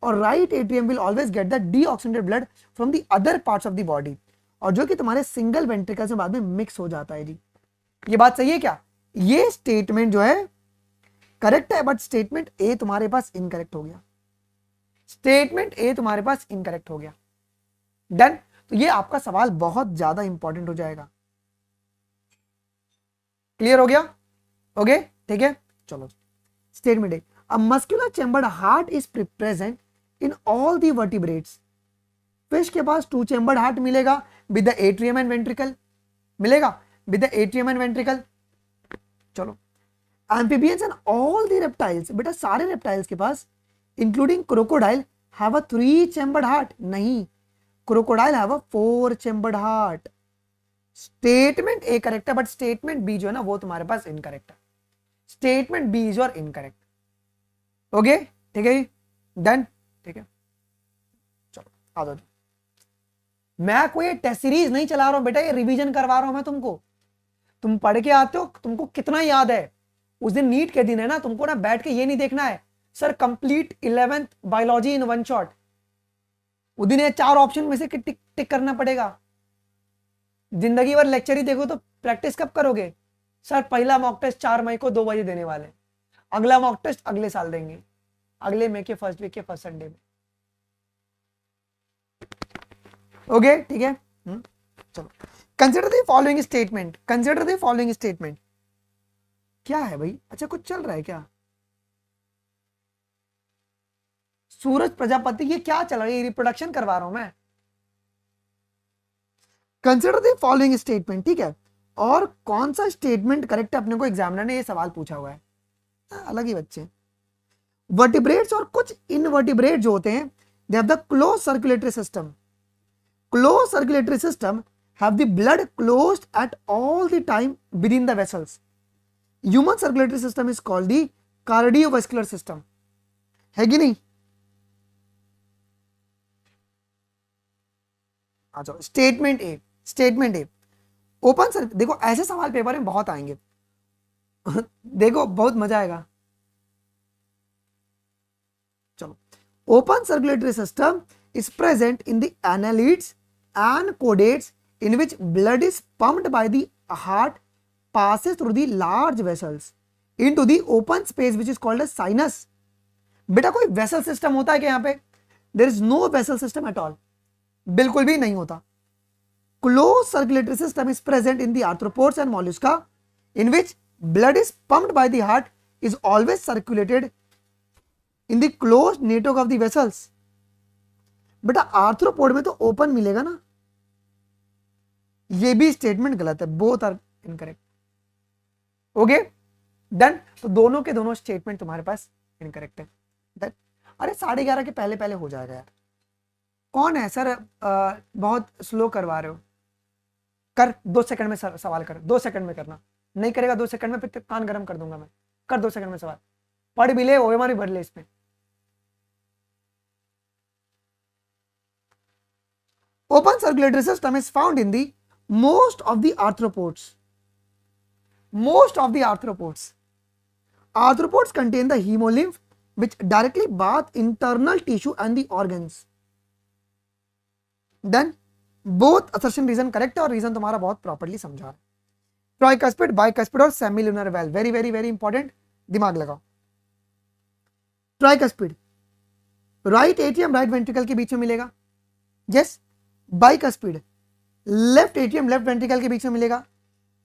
और right atrium will always get the deoxygenated blood from the other parts of the body, और जो कि तुम्हारे सिंगल वेंट्रिकल में बाद में मिक्स हो जाता है जी। ये बात सही है क्या? ये स्टेटमेंट जो है करेक्ट है, बट स्टेटमेंट ए तुम्हारे पास इनकरेक्ट हो गया। स्टेटमेंट ए तुम्हारे पास इनकरेक्ट हो गया। डन। तो ये आपका सवाल बहुत ज्यादा इंपॉर्टेंट हो जाएगा। क्लियर हो गया? ओके, ठीक है, चलो। Statement A, a muscular chambered heart is present in all the vertebrates. Fish के पास टू चेम्बर्ड हार्ट मिलेगा with the atrium and ventricle, मिलेगा with the atrium and ventricle. चलो, amphibians and all the reptiles, बेटा सारे रेप्टाइल्स के पास including crocodile have a 3 chambered heart. नहीं, crocodile have a 4 chambered heart. Statement A correct है, बट स्टेटमेंट बी जो है ना वो तुम्हारे पास इनकरेक्ट है। Statement B is your incorrect. Okay, ठीक है, डन, ठीक है। चलो आ जाओ। मैं कोई टेस्ट सीरीज नहीं चला रहा हूं बेटा, ये रिवीजन करवा रहा हूं मैं तुमको। तुम पढ़ के आते हो, तुमको कितना याद है? उस दिन नीट के दिन है ना, तुमको ना बैठ के ये नहीं देखना है sir complete 11th biology in one shot. उस दिन 4 ऑप्शन में से टिक टिक करना पड़ेगा। जिंदगी भर लेक्चर ही देखो तो प्रैक्टिस कब करोगे? सर पहला मॉक टेस्ट 4 मई को 2 बजे देने वाले, अगला मॉक टेस्ट अगले साल देंगे, अगले मई के फर्स्ट वीक के फर्स्ट संडे में। ओके, ठीक है, चलो। Consider the following statement, consider the following statement. क्या है भाई? अच्छा कुछ चल रहा है क्या? सूरज प्रजापति, ये क्या चल रहा है? ये रिप्रोडक्शन करवा रहा हूं मैं। कंसिडर द फॉलोइंग स्टेटमेंट, ठीक है। और कौन सा स्टेटमेंट करेक्ट है अपने को एग्जामिनर ने ये सवाल पूछा हुआ है। अलग ही बच्चे। वर्टिब्रेट्स और कुछ इनवर्टिब्रेट जो होते हैं, they have the close circulatory system. Close circulatory system have the blood closed at all the time within the vessels. Human circulatory system is called the cardiovascular system. है कि नहीं? आ जाओ, statement A, statement A. Open sir, देखो ऐसे सवाल पेपर में बहुत आएंगे देखो बहुत मजा आएगा। चलो, open circulatory system is present in the annelids and chordates in which blood is pumped by the heart, passes through the large vessels into the open space which is called as sinus. बेटा कोई वेसल सिस्टम होता है क्या यहाँ पे? There is no vessel system at all, बिल्कुल भी नहीं होता। Close circulatory system is present in the arthropods and mollusca in which blood is pumped by the heart is always circulated in the close network of the vessels. बेटा आर्थ्रोपोड में तो ओपन मिलेगा ना, ये भी स्टेटमेंट गलत है, both are incorrect. Okay, done. तो दोनों के दोनों स्टेटमेंट तुम्हारे पास इनकरेक्ट है। डन। अरे 11:30 के पहले पहले हो जाएगा यार। कौन है सर? बहुत स्लो करवा रहे हो। कर 2 सेकंड में सवाल कर, 2 सेकंड में करना। नहीं करेगा 2 सेकंड में फिर कान गर्म कर दूंगा मैं। कर 2 सेकंड में सवाल, पढ़ भी ले, ओएमआर भी भर ले इसमें। Open circulatory system is found in the most of the arthropods. Most of the arthropods. Arthropods contain the hemolymph which directly bath internal tissue and the organs. Then both assertion reason correct है और reason तुम्हारा बहुत properly समझा है। Tricuspid, bicuspid और semilunar valve, very very very important, दिमाग लगाओ। Tricuspid, right atrium right ventricle के बीच में मिलेगा। Yes. Bicuspid, left atrium left ventricle के बीच में मिलेगा।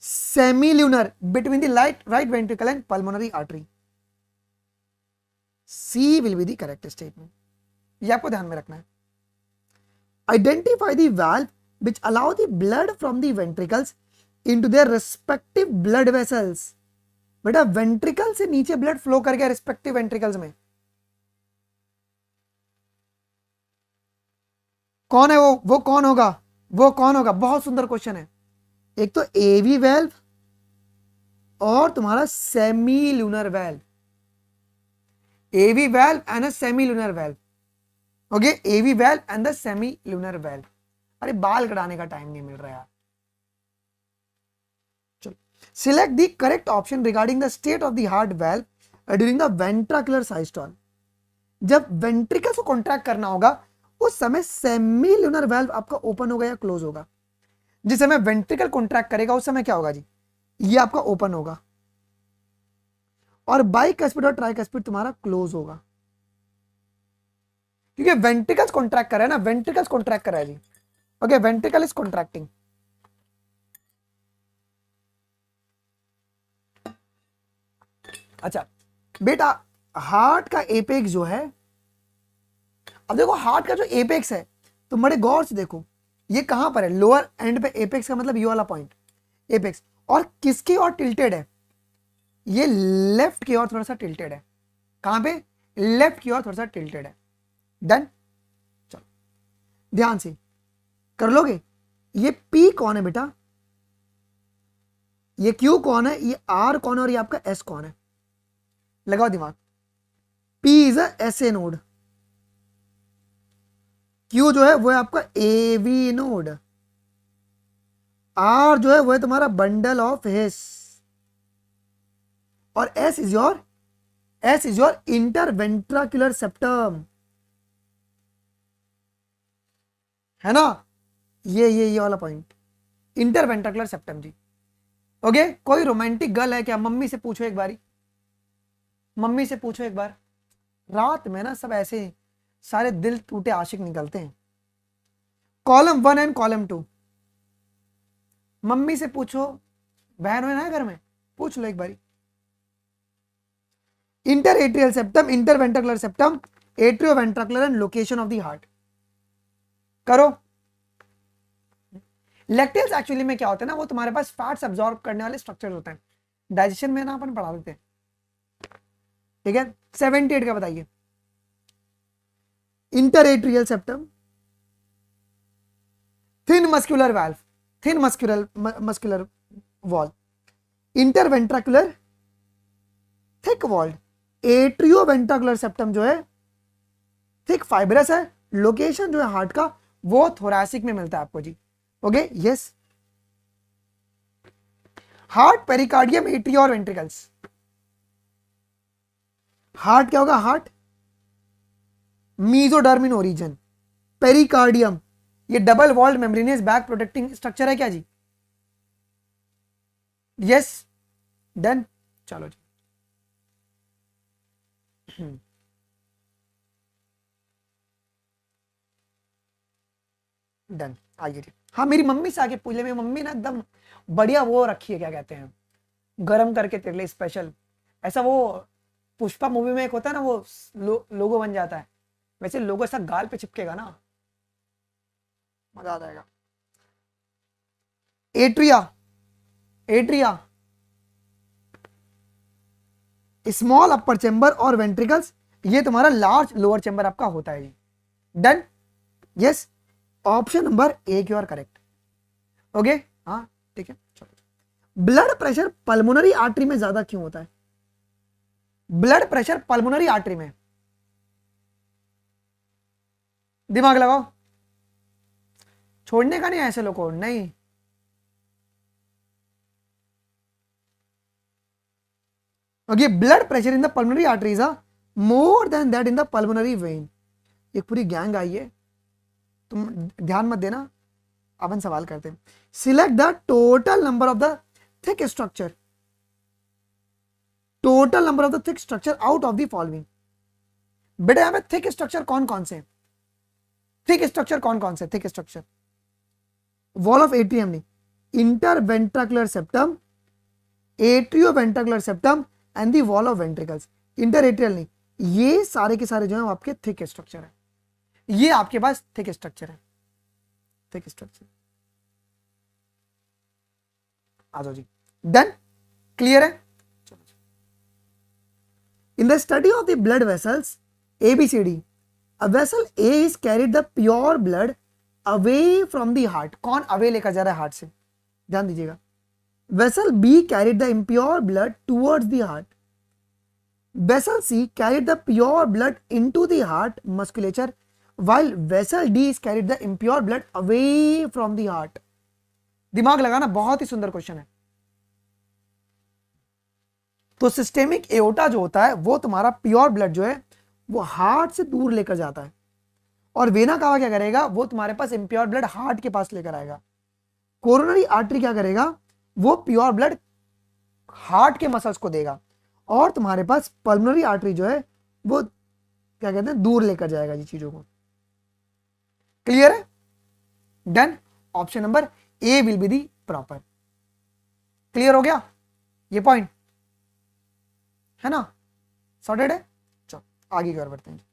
Semilunar, between the right ventricle and pulmonary artery. C will be the correct statement, ये आपको ध्यान में रखना है। Identify the valve which allow the blood from the ventricles into their respective blood vessels. बेटा वेंट्रिकल से नीचे ब्लड फ्लो कर गया रिस्पेक्टिव वेंट्रिकल्स में, कौन है वो कौन होगा? वो कौन होगा? बहुत सुंदर क्वेश्चन है। एक तो एवी वेल्व और तुम्हारा semilunar valve. AV valve and a semilunar valve. Okay, AV valve and the semilunar valve. अरे बाल कटाने का टाइम नहीं मिल रहा यार। चलो, select the correct option regarding the state of the heart valve during the ventricular systole. जब वेंट्रिकल्स को कॉन्ट्रैक्ट करना होगा उस समय सेमील्यूनर वेल्व आपका ओपन होगा या क्लोज होगा? जिस समय वेंट्रिकल कॉन्ट्रैक्ट करेगा उस समय क्या होगा जी? ये आपका ओपन होगा और बाइकस्पिड और ट्राइकस्पिड तुम्हारा क्लोज होगा, क्योंकि वेंट्रिकल्स कॉन्ट्रैक्ट कर रहा है ना, वेंट्रिकल्स कॉन्ट्रैक्ट कर रहा है जी। Okay, ventricle is contracting. अच्छा बेटा, हार्ट का एपेक्स जो है, अब देखो हार्ट का जो एपेक्स है तुम बड़े गौर से देखो, ये कहां पर है? लोअर एंड पे एपेक्स का मतलब ये वाला पॉइंट एपेक्स, और किसकी ओर टिल्टेड है? ये लेफ्ट की ओर थोड़ा सा टिल्टेड है। कहां पे? लेफ्ट की ओर थोड़ा सा टिल्टेड है। डन, चलो ध्यान से कर लोगे। ये पी कौन है बेटा? ये क्यू कौन है? ये आर कौन है? और ये आपका एस कौन है? लगाओ दिमाग। P is a SA node, Q जो है वो है आपका एवी नोड, आर जो है वो है तुम्हारा बंडल ऑफ हिस, और S is your interventricular septum, है ना? ये वाला पॉइंट इंटरवेंट्रिकुलर सेप्टम जी। ओके, कोई रोमांटिक गर्ल है क्या? मम्मी से पूछो एक बारी, मम्मी से पूछो एक बार। रात में ना सब ऐसे सारे दिल टूटे आशिक निकलते हैं। कॉलम 1 एंड कॉलम 2 मम्मी से पूछो, बहन है ना घर में, पूछ लो एक बारी। Inter atrial septum, interventricular septum, atrioventricular and location of the heart. करो। लैक्टेल्स एक्चुअली में क्या होता है ना, वो तुम्हारे पास फैट्स अब्सॉर्ब करने वाले स्ट्रक्चर होते हैं। डाइजेशन में ना अपन पढ़ा देते हैं, ठीक है। 78 का बताइए। Interatrial septum, thin muscular valve, thin muscular wall, interventricular thick walled, atrioventricular septum जो है थिक फाइब्रस है। लोकेशन जो है हार्ट का वो थोरैसिक में मिलता है आपको जी। Okay, yes. Heart, pericardium, atria और वेंट्रिकल्स। हार्ट क्या होगा? Heart mesoderm in origin, pericardium ये double walled membranous back protecting structure है क्या जी? यस, डन, चलो जी। डन, आइए जी। हाँ, मेरी मम्मी से आके पूछ ले, मेरी मम्मी ना एकदम बढ़िया वो रखी है, क्या कहते हैं, गरम करके तेरे लिए स्पेशल। ऐसा वो पुष्पा मूवी में एक होता है ना, वो लोगो बन जाता है, वैसे लोगो ऐसा गाल पे चिपकेगा ना, मजा आ जाएगा। Atria, atria small upper chamber और वेंट्रिकल्स, ये तुम्हारा लार्ज लोअर चेंबर आपका होता है जी। Done, yes, option number A की ओर करेक्ट। ओके, हाँ ठीक है, चलो। ब्लड प्रेशर पल्मोनरी आर्टरी में ज्यादा क्यों होता है? ब्लड प्रेशर पल्मोनरी आर्टरी में, दिमाग लगाओ, छोड़ने का नहीं ऐसे लोगों को, नहीं। Okay, blood pressure in the pulmonary arteries are more than that in the pulmonary vein. एक पूरी गैंग आई है, तुम ध्यान मत देना, अपन सवाल करते हैं। Select the total number of the thick structure, total number of the thick structure out of the following. बेटा यहां पे थिक स्ट्रक्चर कौन कौन से? थिक स्ट्रक्चर कौन कौन से? Thick structure wall of atrium नहीं, interventricular septum, atrioventricular septum and the wall of ventricles. Interatrial नहीं, ये सारे के सारे जो है आपके थिक स्ट्रक्चर है, ये आपके पास थिक स्ट्रक्चर है, थिक स्ट्रक्चर। आ जाओ जी, डन, क्लियर है? In the study of the blood vessels ABCD, a vessel A is carried the pure blood away from the heart। कौन अवे लेकर जा रहा है हार्ट से? ध्यान दीजिएगा। Vessel B carried the impure blood towards the heart। Vessel C carried the pure blood into the heart musculature, while vessel D is carried the impure blood away from the heart। दिमाग लगाना, बहुत ही सुंदर क्वेश्चन है। तो सिस्टेमिक एओर्टा जो होता है वो तुम्हारा प्योर ब्लड जो है वो हार्ट से दूर लेकर जाता है, और वेना कावा क्या करेगा, वो तुम्हारे पास इम्प्योर ब्लड हार्ट के पास लेकर आएगा। कोरोनरी आर्टरी क्या करेगा, वो प्योर ब्लड हार्ट के मसल्स को देगा, और तुम्हारे पास पल्मोनरी आर्टरी जो है वो क्या कहते हैं, दूर लेकर जाएगा जी चीजों को। क्लियर है? Done. Option number A will be the proper. Clear हो गया ये पॉइंट, है ना? सॉर्टेड है। चलो आगे की ओर बढ़ते हैं।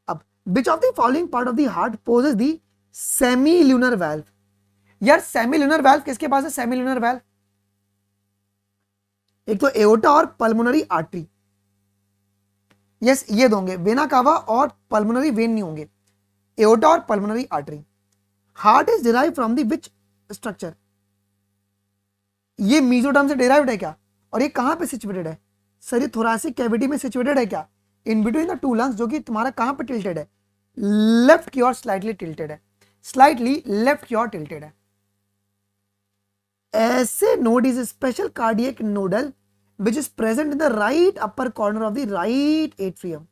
अब which of the following part of the heart possesses the semilunar valve? यार सेमिलुनर वाल्व किसके पास है? सेमिलुनर वाल्व एक तो एओर्टा और पल्मोनरी आर्टरी। यस ये दोगे, वेना कावा और पल्मोनरी वेन नहीं होंगे, एओर्टा और pulmonary artery. Heart is derive from the which structure? ये मीजोडर्म से डिराइव्ड है क्या? और ये कहां पे सिचुएटेड है? सर ये थोरैसिक कैविटी में सिचुएटेड है क्या? In between the two lungs, जो कि तुम्हारा कहां पे टिल्टेड है? लेफ्ट की ओर स्लाइटली टिल्टेड है, स्लाइटली लेफ्ट की ओर टिल्टेड है। ऐसे node is special cardiac nodal which is present in the right upper corner of the right atrium.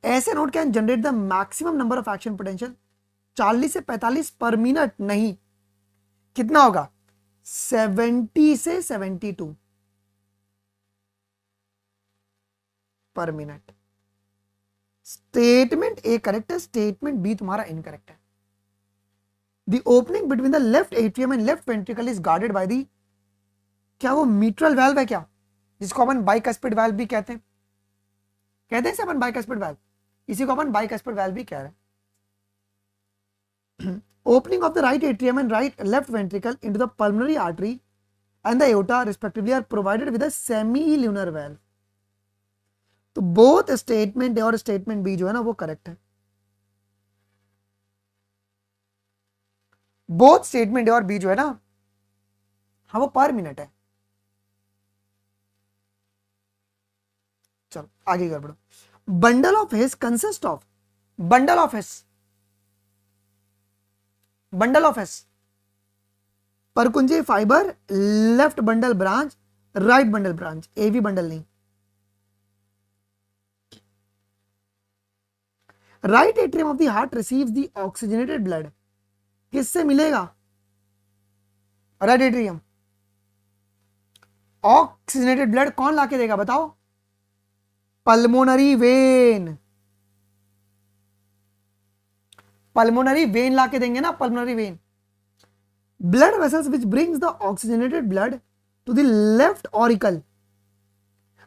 ऐसे node can generate the maximum number of action potential 40 से 45 पर मिनट, नहीं कितना होगा, 70 से 72 पर मिनट। स्टेटमेंट ए करेक्ट है, स्टेटमेंट बी तुम्हारा इनकरेक्ट है। The opening between the left atrium and left ventricle is guarded by the, क्या वो मिट्रल वाल्व है क्या, जिसको अपन बाइकस्पिड वाल्व भी कहते हैं? कहते हैं इसे अपन बाइकस्पिड वाल्व, इसी को अपन बाइकस्पिड वाल्व भी कह रहे हैं। Opening of the right atrium and right left ventricle into the pulmonary artery and the aorta respectively are provided with a semilunar valve. तो बोथ स्टेटमेंट ए और स्टेटमेंट बी जो है ना वो करेक्ट है। बोथ स्टेटमेंट ए और बी जो है ना, हाँ वो पर मिनट है। चलो आगे कर बढ़ो। Bundle of His consist of, bundle of His, bundle of His Purkinje fibre, left bundle branch, right bundle branch, AV bundle नहीं। Right atrium of the heart receives the oxygenated blood, किससे मिलेगा? राइट एट्रियम ऑक्सीजनेटेड ब्लड कौन लाके देगा बताओ? पल्मोनरी वेन, पल्मोनरी वेन लाके देंगे ना, pulmonary vein. Blood vessels which brings the oxygenated blood to the left auricle.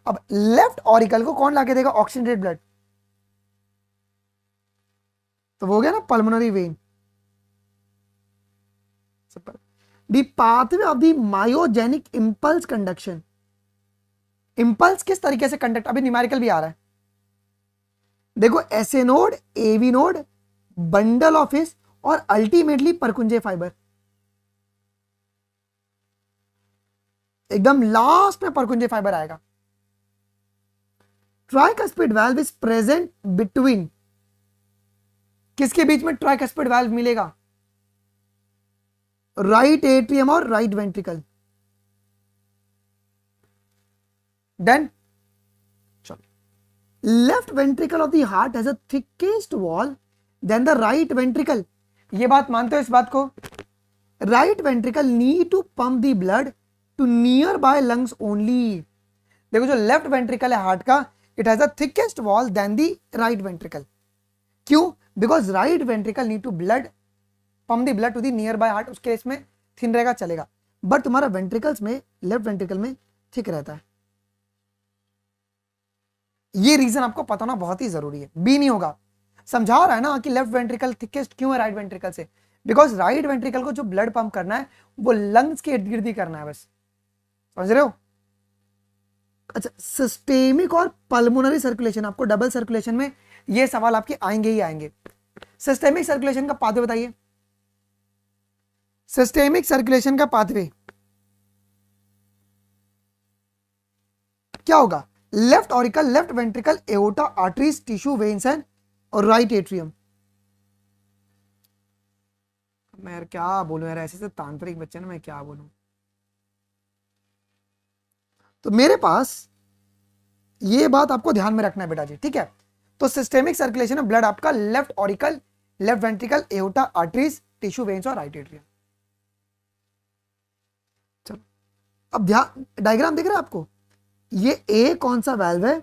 अब लेफ्ट ऑरिकल को कौन लाके देगा ऑक्सीजनेटेड ब्लड? तो वो हो गया ना pulmonary when. The pathway of the myogenic impulse conduction, impulse किस तरीके से कंडक्ट, अभी न्यूमेरिकल भी आ रहा है देखो, SA node, AV node, bundle of His और अल्टीमेटली परकुंजे फाइबर। एकदम लास्ट में परकुंजे फाइबर आएगा। Tricuspid valve is present between, किसके बीच में ट्राइकस्पिड वाल्व मिलेगा? राइट एट्रियम और राइट वेंट्रिकल। डन। चलो left ventricle of the heart has a thickest wall then the right ventricle. ये बात मानते हो इस बात को? Right ventricle need to pump the blood to nearby lungs only. देखो जो लेफ्ट वेंट्रिकल है हार्ट का, it has a thickest wall then the right ventricle. क्यों? Because right ventricle need to blood pump the blood to the near by heart, उसके इसमें थिन रहेगा चलेगा, बट तुम्हारा वेंट्रिकल्स में, लेफ्ट वेंट्रिकल में थिक रहता है। ये रीजन आपको पता होना बहुत ही जरूरी है। बी नहीं होगा, समझा रहा है ना कि लेफ्ट वेंट्रिकल थिकेस्ट क्यों है राइट वेंट्रिकल से, बिकॉज राइट वेंट्रिकल को जो ब्लड पंप करना है वो लंग्स के इर्द गिर्द ही करना है, बस समझ रहे हो? अच्छा, सिस्टेमिक और पल्मोनरी सर्कुलेशन, आपको डबल सर्कुलेशन में ये सवाल आपके आएंगे ही आएंगे। सिस्टेमिक सर्कुलेशन का पाथवे बताइए, सिस्टेमिक सर्कुलेशन का पाथवे क्या होगा? Left auricle, left ventricle, aorta, arteries, tissue, veins and और राइट एट्रियम। मैं यार क्या बोलूं यार, ऐसे से तांत्रिक बच्चे ना, मैं क्या बोलूं। तो मेरे पास ये बात आपको ध्यान में रखना है बेटा जी, ठीक है। तो सिस्टेमिक सर्कुलेशन है ब्लड आपका left auricle, left ventricle, aorta, arteries, tissue, veins और राइट एट्रियम। चलो अब ध्यान, डायग्राम दिख रहा है आपको, ये ए कौन सा वाल्व है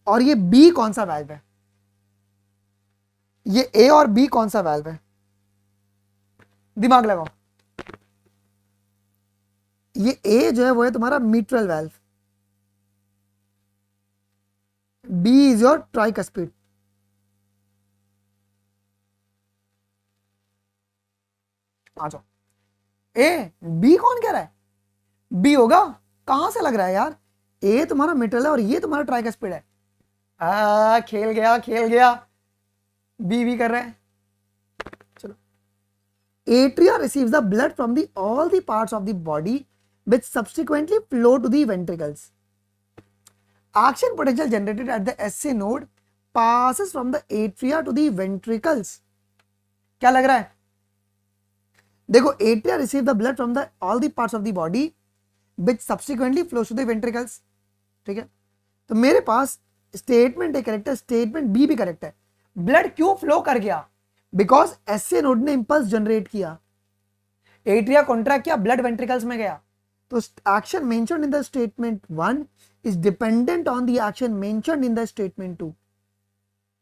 और ये बी कौन सा वाल्व है, ये ए और बी कौन सा वाल्व है, दिमाग लगाओ। ये ए जो है वो है तुम्हारा mitral valve, B is your tricuspid. आ जाओ, ए बी कौन कह रहा है, बी होगा, कहां से लग रहा है यार, ए तुम्हारा मिट्रल है और ये तुम्हारा ट्राइकस्पिड है। खेल गया खेल गया, बी भी कर रहे हैं। चलो, atria receives the blood from the all the parts of the body which subsequently flow to the ventricles. Action potential generated at the SA node passes from the atria to the ventricles. क्या लग रहा है, देखो atria receive the blood from the all the parts of the body which subsequently flows to the ventricles, ठीक है। तो मेरे पास स्टेटमेंट ए करेक्ट है, स्टेटमेंट बी भी करेक्ट है। ब्लड क्यों फ्लो कर गया, बिकॉज एसए नोड ने इंपल्स जनरेट किया, एट्रिया कॉन्ट्रैक्ट किया, ब्लड वेंट्रिकल्स में गया। तो action mentioned in the statement 1 is dependent on the action mentioned in the statement 2।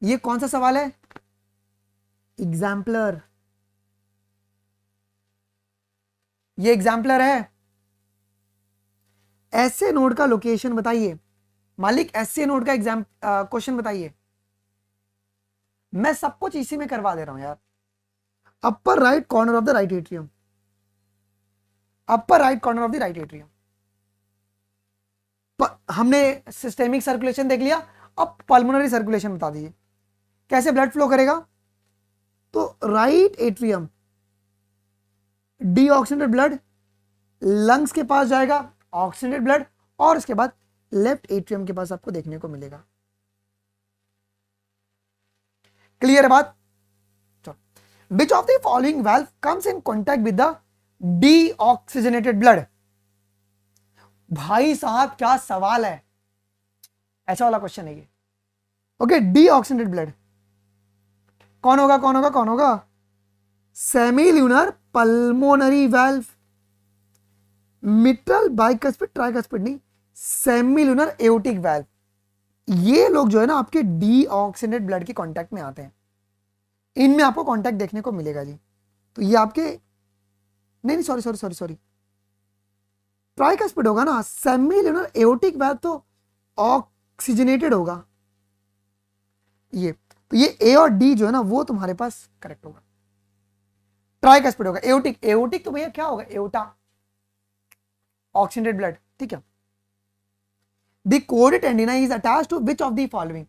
ये कौन सा सवाल है, एग्जाम्पलर, ये एग्जाम्पलर है। एसए नोड का लोकेशन बताइए, मालिक एसए नोड का एग्जाम क्वेश्चन बताइए। मैं सब कुछ इसी में करवा दे रहा हूं यार। Upper right corner of the right atrium, upper right corner of the right atrium. हमने सिस्टेमिक सर्कुलेशन देख लिया, अब पल्मोनरी सर्कुलेशन बता दीजिए, कैसे ब्लड फ्लो करेगा। तो right atrium, deoxygenated blood lungs के पास जाएगा, ऑक्सीनेटेड ब्लड, और उसके बाद लेफ्ट एट्रियम के पास आपको देखने को मिलेगा। क्लियर है बात। विच of the following valve comes in contact with the deoxygenated blood. भाई साहब क्या सवाल है, ऐसा वाला क्वेश्चन है ये। ओके, डीऑक्सीजनेटेड ब्लड कौन होगा, कौन होगा, कौन होगा, सेमील्यूनर pulmonary valve, mitral, bicuspid, tricuspid नहीं, सेमील्यूनर एओर्टिक वाल्व। ये लोग जो है ना आपके डीऑक्सीनेटेड ब्लड के कांटेक्ट में आते हैं, इनमें आपको कांटेक्ट देखने को मिलेगा जी। तो ये आपके नहीं नहीं, सॉरी ट्राइकस्पिड होगा ना, सेमील्यूनर एओर्टिक वाल्व तो ऑक्सीजनेटेड होगा ये। तो ये ए और डी जो है ना वो तुम्हारे पास करेक्ट होगा, ट्राइकस्पिड होगा। एओर्टिक, एओर्टिक तो भैया क्या होगा, एओर्टा, ऑक्सीजनेटेड ब्लड, ठीक है। The chordae tendini is attached to which of the following?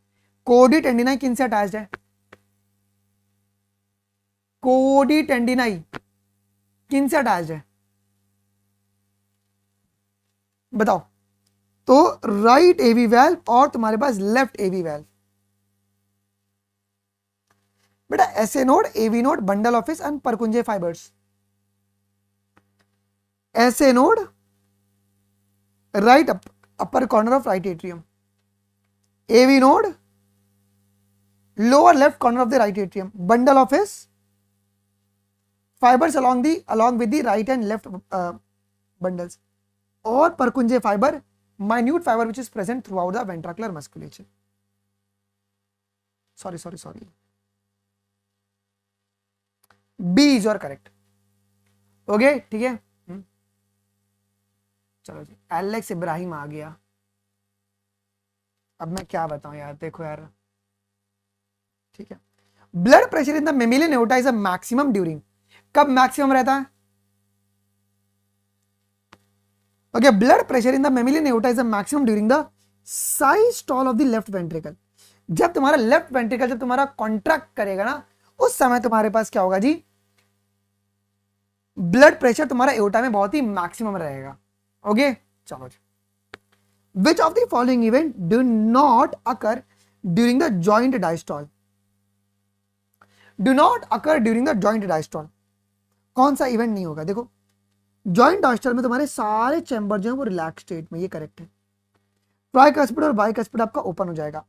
Chordae tendini किनसे अटैच्ड है, chordae tendini किनसे अटैच्ड है बताओ। तो राइट एवी वाल्व और तुम्हारे पास लेफ्ट एवी वाल्व। बेटा SA node, AV node, bundle of His and Purkinje fibres. SA node right upper corner of right atrium, AV node lower left corner of the right atrium, bundle of his fibers along with the right and left bundles, or Purkinje fiber, minute fiber which is present throughout the ventricular musculature. Sorry, B is your correct. Okay, ठीक है। चलो जी, एलेक्स इब्राहिम आ गया। अब मैं क्या बताऊं यार, देखो यार, ठीक है। Blood pressure in the mammalian aorta is a maximum during, कब मैक्सिमम रहता है, okay. Blood pressure in the mammalian aorta is a maximum during the systole of the left ventricle. जब तुम्हारा लेफ्ट वेंट्रिकल जब तुम्हारा कॉन्ट्रैक्ट करेगा ना, उस समय तुम्हारे पास क्या होगा जी, ब्लड प्रेशर तुम्हारा एओर्टा में बहुत ही मैक्सिमम रहेगा। ओके चलो जी। Which of the following event do not occur during the joint diastole, do not occur during the joint diastole. कौन सा इवेंट नहीं होगा? देखो जॉइंट डायस्टोल में तुम्हारे सारे चैम्बर जो है वो रिलैक्स स्टेट में, ये करेक्ट है। ट्राइकस्पिड और बाइकस्पिड आपका ओपन हो जाएगा।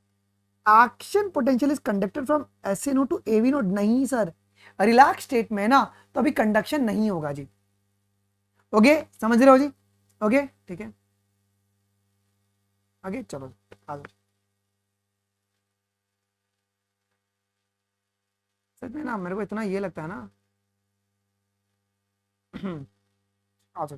Action potential is conducted from SA node to AV node, नहीं सर, रिलैक्स स्टेट में ना तो अभी कंडक्शन नहीं होगा जी। ओके समझ रहे हो जी? ओके ठीक है, आगे चलो आ जाओ। सच में ना मेरे को इतना ये लगता है ना आ जाओ।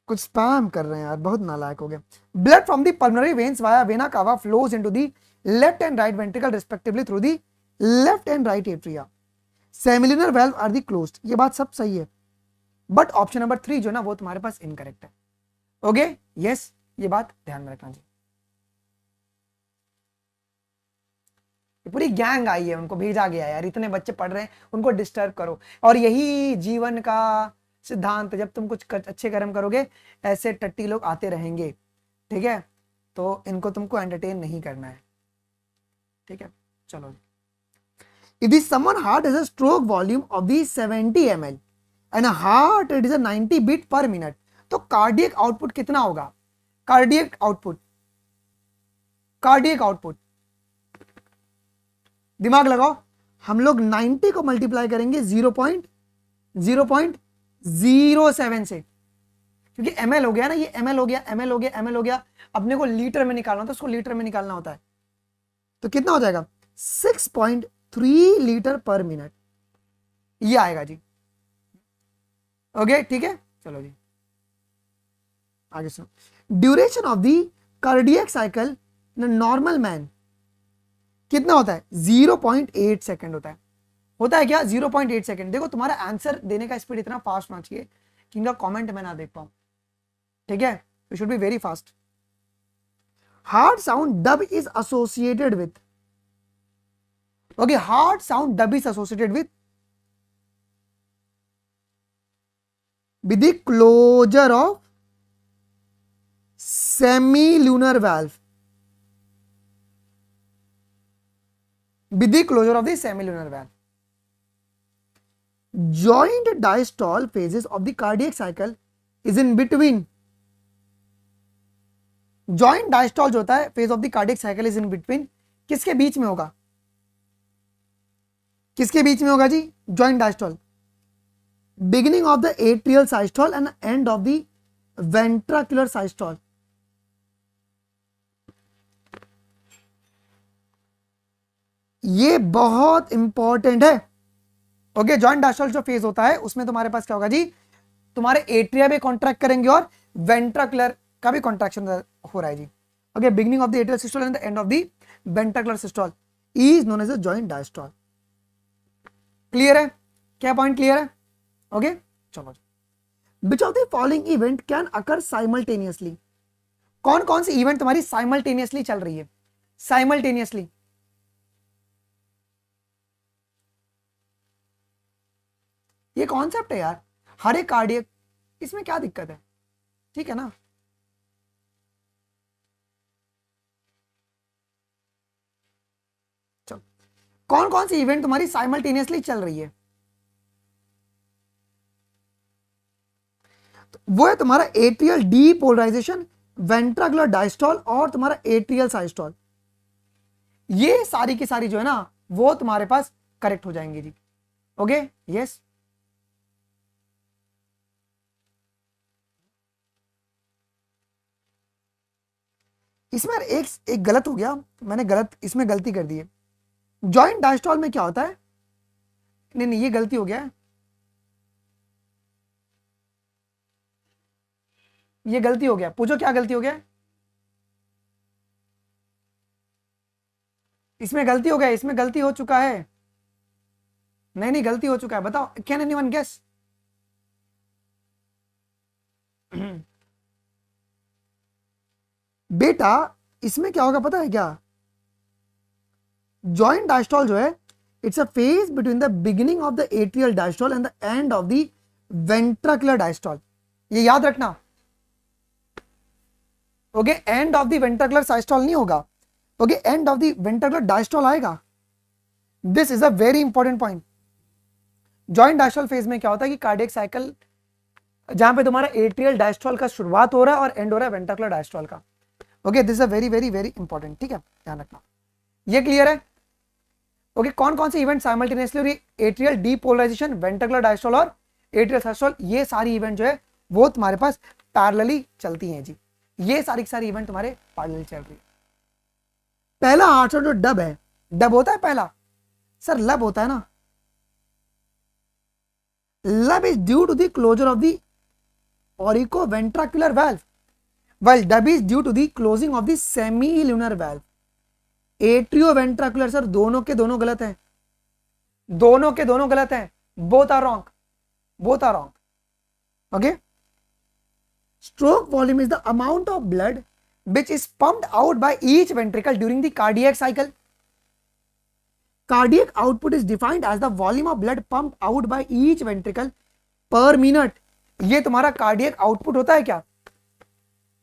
कुछ स्पैम कर रहे हैं यार, बहुत नालायक हो गया। Blood from the pulmonary veins via vena cava flows into the left and right ventricle respectively through the left and right atria. Semilunar valve are the closed, ये बात सब सही है, बट ऑप्शन नंबर 3 जो ना वो तुम्हारे पास इनकरेक्ट है। ओके यस, ये बात ध्यान में रखना चाहिए। पूरी गैंग आई है, उनको भेजा गया यार, इतने बच्चे पढ़ रहे हैं उनको डिस्टर्ब करो। और यही जीवन का सिद्धांत, जब तुम कुछ अच्छे कर्म करोगे ऐसे टट्टी लोग आते रहेंगे, ठीक है? तो इनको तुमको एंटरटेन नहीं करना है, ठीक है? चलो, if the someone heart has a stroke volume of the 70 ml and a heart rate is a 90 beat per minute, तो कार्डियक आउटपुट कितना होगा? कार्डियक आउटपुट दिमाग लगाओ, हम लोग 90 को मल्टीप्लाई करेंगे 0.07 से, क्योंकि ml हो गया ना, ये ml हो गया, अपने को लीटर में निकालना तो उसको लीटर में निकालना होता है, तो कितना हो जाएगा? 6.3 लीटर पर मिनट, ये आएगा जी। ओके ठीक है, चलो जी आगे सुनो। Duration of the cardiac cycle normal man कितना होता है? 0.8 सेकेंड होता है क्या? 0.8 सेकेंड। देखो तुम्हारा आंसर देने का स्पीड इतना फास्ट होना चाहिए कि इनका कमेंट मैं ना देख पाऊं, ठीक है? You should be very fast. Hard sound dub is associated with, okay, hard sound dub is associated with the closure of semilunar valve, with the closure of the semilunar valve. Joint diastole phases of the cardiac cycle is in between. Joint diastole जो होता है phase of the cardiac cycle is in between, किसके बीच में होगा? किसके बीच में होगा जी? joint diastole beginning of the atrial systole and end of the ventricular systole. ये बहुत इंपॉर्टेंट है। ओके, जॉइंट डायस्टोल जो फेज होता है उसमें तुम्हारे पास क्या होगा जी? तुम्हारे एट्रिया भी कॉन्ट्रैक्ट करेंगे और वेंट्रिकुलर का भी कॉन्ट्रैक्शन हो रहा है जी। Okay, beginning of the atrial systole and the end of the ventricular systole is known as a joint diastole. Clear है? क्या पॉइंट क्लियर है? ओके चलो। Which of the following event can occur simultaneously? कौन कौन सी इवेंट तुम्हारी साइमल्टेनियसली चल रही है? साइमल्टेनियसली ये कॉन्सेप्ट है यार, हर एक कार्डियक, इसमें क्या दिक्कत है? ठीक है ना? चलो, कौन कौन सी इवेंट तुम्हारी साइमल्टेनियसली चल रही है? तो वो है तुम्हारा एट्रियल डीपोलराइजेशन, वेंट्रिकुलर डायस्टोल और तुम्हारा एट्रियल साइस्टोल। ये सारी की सारी जो है ना वो तुम्हारे पास करेक्ट हो जाएंगे जी। Okay yes. इसमें एक गलत हो गया, मैंने इसमें गलती कर दी है। जॉइंट डायस्टोल में क्या होता है? नहीं ये गलती हो गया है, ये गलती हो गया। पूछो क्या गलती हो गया? इसमें गलती हो गया, इसमें गलती हो चुका है। नहीं गलती हो चुका है, बताओ, कैन एनीवन गेस? बेटा इसमें क्या होगा पता है क्या? जॉइंट डायस्टोल जो है it's a phase between the beginning of the atrial diastole and the end of the ventricular diastole, ये याद रखना। Okay, end of the ventricular systole नहीं होगा, okay, end of the ventricular diastole आएगा। This is a very important point. Joint diastole phase में क्या होता है कि कार्डियक साइकिल जहां पे तुम्हारा एट्रियल डायस्टोल का शुरुआत हो रहा है और एंड हो रहा है वेंट्रिकुलर डायस्टोल का। Okay, this is a very very very important, ठीक है, ध्यान रखना। ये क्लियर है? ओके, कौन कौन से इवेंट साइमल्टेनियसली हो रही है? एट्रियल डीपोलराइजेशन, वेंट्रिकुलर डायस्टोल और एट्रियल सिस्टोल, ये सारी इवेंट जो है वो तुम्हारे पास पैरेलली चलती हैं जी। ये सारी सारी इवेंट तुम्हारे पैरेलल चल रही है। पहला हार्ट जो डब है, डब होता है पहला, सर लब होता है ना। Lub is due to the closure of the auriculoventricular valve, while dub is due to the closing of the semilunar valve. Atrioventricular sir दोनों के दोनों गलत हैं, दोनों के दोनों गलत हैं, both are wrong, both are wrong. Okay, stroke volume is the amount of blood which is pumped out by each ventricle during the cardiac cycle. Cardiac output is defined as the volume of blood pumped out by each ventricle per minute. ये तुम्हारा कार्डियक आउटपुट होता है क्या?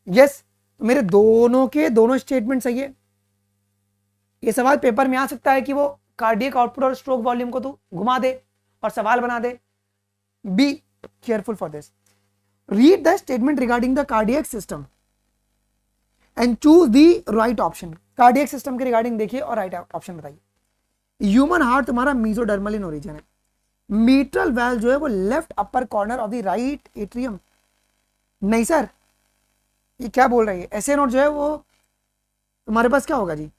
यस, तो मेरे दोनों के दोनों स्टेटमेंट सही है। ये सवाल पेपर में आ सकता है कि वो कार्डियक आउटपुट और स्ट्रोक वॉल्यूम को तू घुमा दे और सवाल बना दे। Be careful for this. Read the statement regarding the cardiac system and choose the right option. Cardiac system के रिगार्डिंग देखिए और राइट ऑप्शन बताइए। ह्यूमन हार्ट तुम्हारा मीजोडर्मल इन ओरिजिन है। मीट्रल वैल्व जो है वो left upper corner of the right atrium. नहीं सर, ये क्या बोल रही है? एसए नोट जो है वो तुम्हारे पास क्या होगा जी?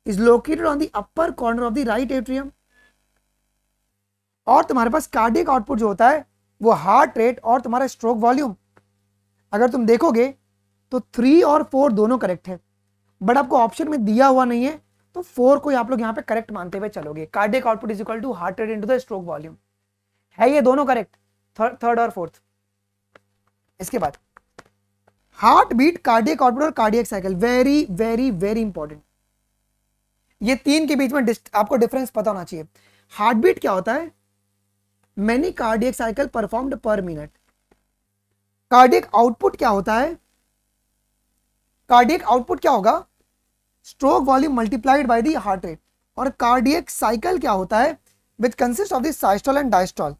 Is located on the upper corner of the right atrium. और तुम्हारे पास कार्डियक आउटपुट जो होता है वो हार्ट रेट और तुम्हारा स्ट्रोक वॉल्यूम, अगर तुम देखोगे तो 3 और 4 दोनों करेक्ट है, बट आपको ऑप्शन में दिया हुआ नहीं है, तो 4 को आप लोग यहाँ पे करेक्ट मानते हुए चलोगे। Cardiac output is equal to heart rate into the stroke volume, है ये दोनों करेक्ट, थर्ड और फोर्थ। इसके बाद हार्ट बीट, कार्डियक आउटपुट और cardiac cycle, very very very important. ये तीन के बीच में आपको डिफरेंस पता होना चाहिए। हार्ट बीट क्या होता है? Many cardiac cycle performed per minute. Cardiac output क्या होता है? कार्डियक आउटपुट क्या होगा? Stroke volume multiplied by the heart rate. और कार्डियक साइकिल क्या होता है? Which consist of the systole and diastole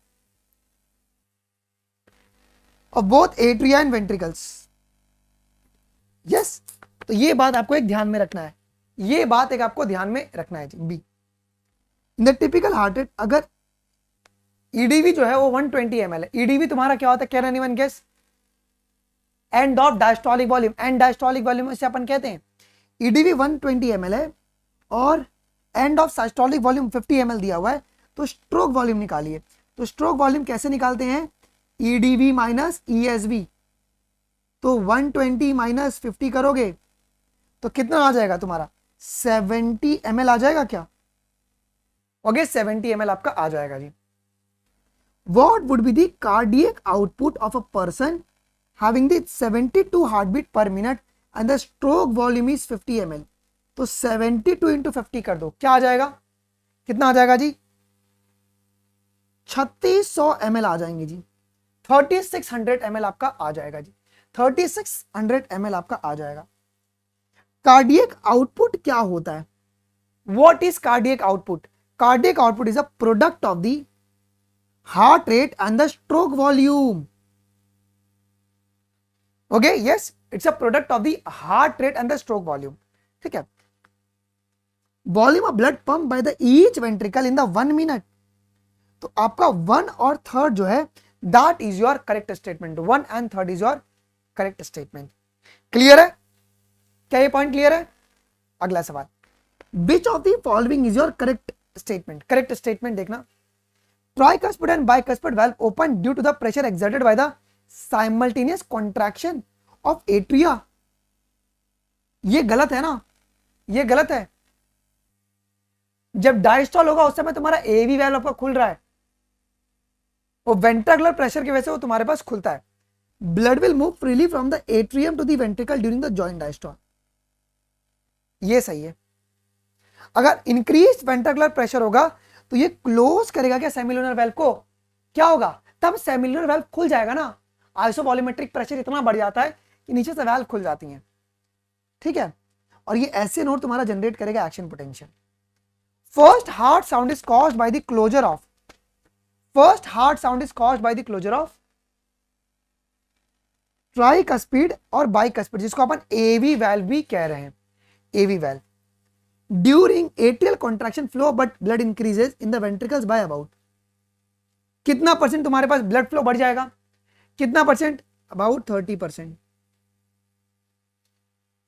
of both atria and ventricles. Yes, तो ये बात आपको एक ध्यान में रखना है, ये बात एक आपको ध्यान में रखना है जी। B, in the typical heart rate, अगर ईडीवी जो है वो 120 ml है। ईडीवी तुम्हारा क्या होता है? Can anyone guess? End of diastolic volume. End diastolic volume इसे अपन कहते हैं। ईडीवी 120 ml है और end of systolic volume 50 ml दिया हुआ है, तो स्ट्रोक वॉल्यूम निकालिए। तो स्ट्रोक वॉल्यूम कैसे निकालते हैं? EDV minus ESV. तो 120 माइनस 50 करोगे तो कितना आ जाएगा तुम्हारा? 70 ml आ जाएगा क्या? ओके, 70 ml आपका आ जाएगा जी। What would be the cardiac output of a person having the 72 heartbeat per minute and the stroke volume is 50 ml? तो 72 into 50 कर दो, क्या आ जाएगा? कितना आ जाएगा जी? 3600 ml आ जाएंगे जी। 3600 ml आपका आ जाएगा जी। 3600 ml आपका आ जाएगा। कार्डियक आउटपुट क्या होता है? What is cardiac output? Cardiac output is a product of the heart rate and the stroke volume. Okay, yes, it's a product of the heart rate and the stroke volume. ठीक है। Volume of blood pumped by the each ventricle in the 1 minute. तो आपका 1 और 3rd जो है that is your correct statement. 1 and 3rd is your correct statement. Clear है? क्या ये पॉइंट क्लियर है? अगला सवाल, which of the following is your correct statement? Correct statement देखना। Tricuspid and bicuspid valve open due to the pressure exerted by the simultaneous contraction of atria. ये गलत है ना? ये गलत है। जब डायस्टोल होगा उस समय तुम्हारा एवी वाल्व आपका खुल रहा है, वो वेंट्रिकुलर प्रेशर की वजह से वो तुम्हारे पास खुलता है। Blood will move freely from the atrium to the ventricle during the joint diastole. ये सही है। अगर इंक्रीज वेंट्रिकुलर प्रेशर होगा तो ये क्लोज करेगा क्या सेमिलुनर वेल्व को? क्या होगा? तब सेमिलुनर वेल्व खुल जाएगा ना। आइसोवॉल्यूमेट्रिक प्रेशर इतना बढ़ जाता है कि नीचे से वेल्व खुल जाती हैं, ठीक है। और ये ऐसे नोट तुम्हारा जनरेट करेगा action potential. First heart sound is caused by the closure of first heart sound is caused by the closure of tricuspid और बाइकस्पिड, जिसको अपन एवी वैल्व भी कह रहे हैं, AV valve. During atrial contraction flow but blood increases in the ventricles by about. कितना परसेंट तुम्हारे पास ब्लड फ्लो बढ़ जाएगा, कितना percent, about 30%,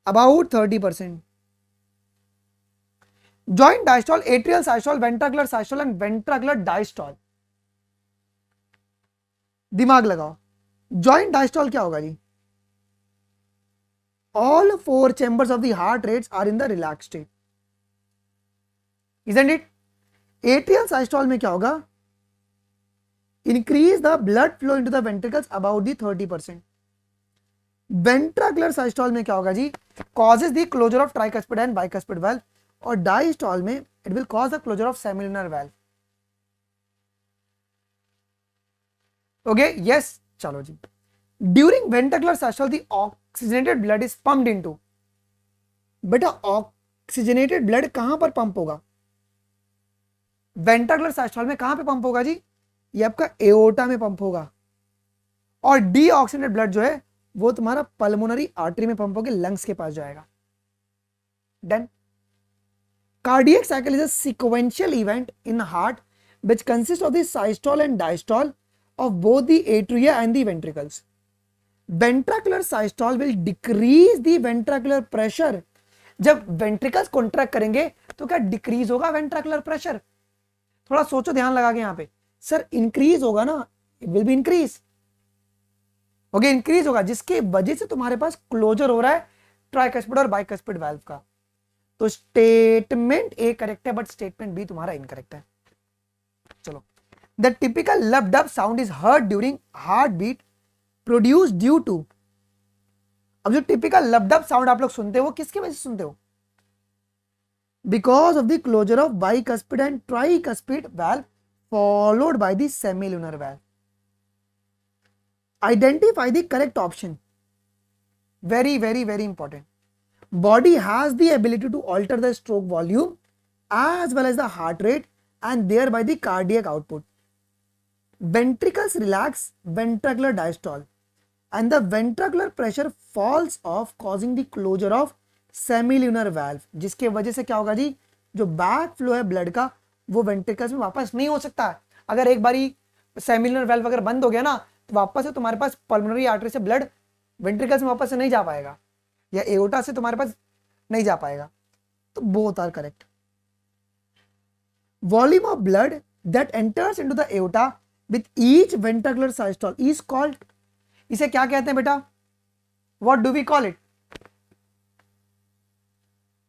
about 30%. Joint diastole, atrial systole, ventricular systole and ventricular diastole. दिमाग लगाओ, जॉइंट डायस्टॉल क्या होगा जी? All four chambers of the heart rates are in the relax state, isn't it? Atrial systole में क्या होगा? Increase the blood flow into the ventricles about the 30%. Ventricular systole में क्या होगा जी? Causes the closure of tricuspid and bicuspid valve. और डायस्टॉल में it will cause the closure of semilunar valve. Okay, yes, चलो जी. During ventricular साइस्टॉल the oxygenated blood is pumped into. बेटा ऑक्सीजनेटेड ब्लड कहां पर पंप होगा? वेंट्रिकुलर साइस्टॉल में कहां पे पंप होगा जी? ये आपका एओर्टा में पंप होगा. और डीऑक्सीजनेटेड ब्लड जो है वो तुम्हारा पल्मोनरी आर्टरी में पंप होकर लंग्स के पास जाएगा. Done. Cardiac cycle is a sequential event in heart which consists of the systole and diastole of both the atria and the ventricles. Ventricular systole will decrease the ventricular pressure. जब वेंट्रिकल्स कॉन्ट्रैक्ट करेंगे तो क्या डिक्रीज होगा वेंट्रिकुलर प्रेशर? थोड़ा सोचो, ध्यान लगा के यहां पे. सर इंक्रीज होगा ना, it will be increase. Okay, increase होगा, जिसके वजह से तुम्हारे पास क्लोजर हो रहा है ट्राइकस्पिड और बाइकस्पिड वाल्व का. तो स्टेटमेंट ए करेक्ट है, बट स्टेटमेंट बी तुम्हारा इनकरेक्ट है. चलो. The typical lub dub sound is heard during heart beat produce due to. अब जो टिपिकल लब डब साउंड आप लोग सुनते हो, किसकी वजह से सुनते हो? Because of the closure of bicuspid and tricuspid valve followed by the semilunar valve. Identify the correct option. Very, very, very important. Body has the ability to alter the stroke volume as well as the heart rate and thereby the cardiac output. Ventricles relax ventricular diastole and the ventricular pressure falls off causing the closure of semilunar valve. जिसके वजह से क्या होगा जी? जो बैक फ्लो है ब्लड का वो वेंट्रिकल्स में वापस नहीं हो सकता है. अगर एक बारी सेमिलुनर वाल्व अगर बंद हो गया ना, वापस से तुम्हारे पास पल्मोनरी आर्टरी से ब्लड वेंट्रिकल्स में वापस से नहीं जा पाएगा, या एओर्टा से तुम्हारे पास नहीं जा पाएगा. तो both are correct. Volume of blood that enters into the aorta with each ventricular systole is called. इसे क्या कहते हैं बेटा? What do we call it?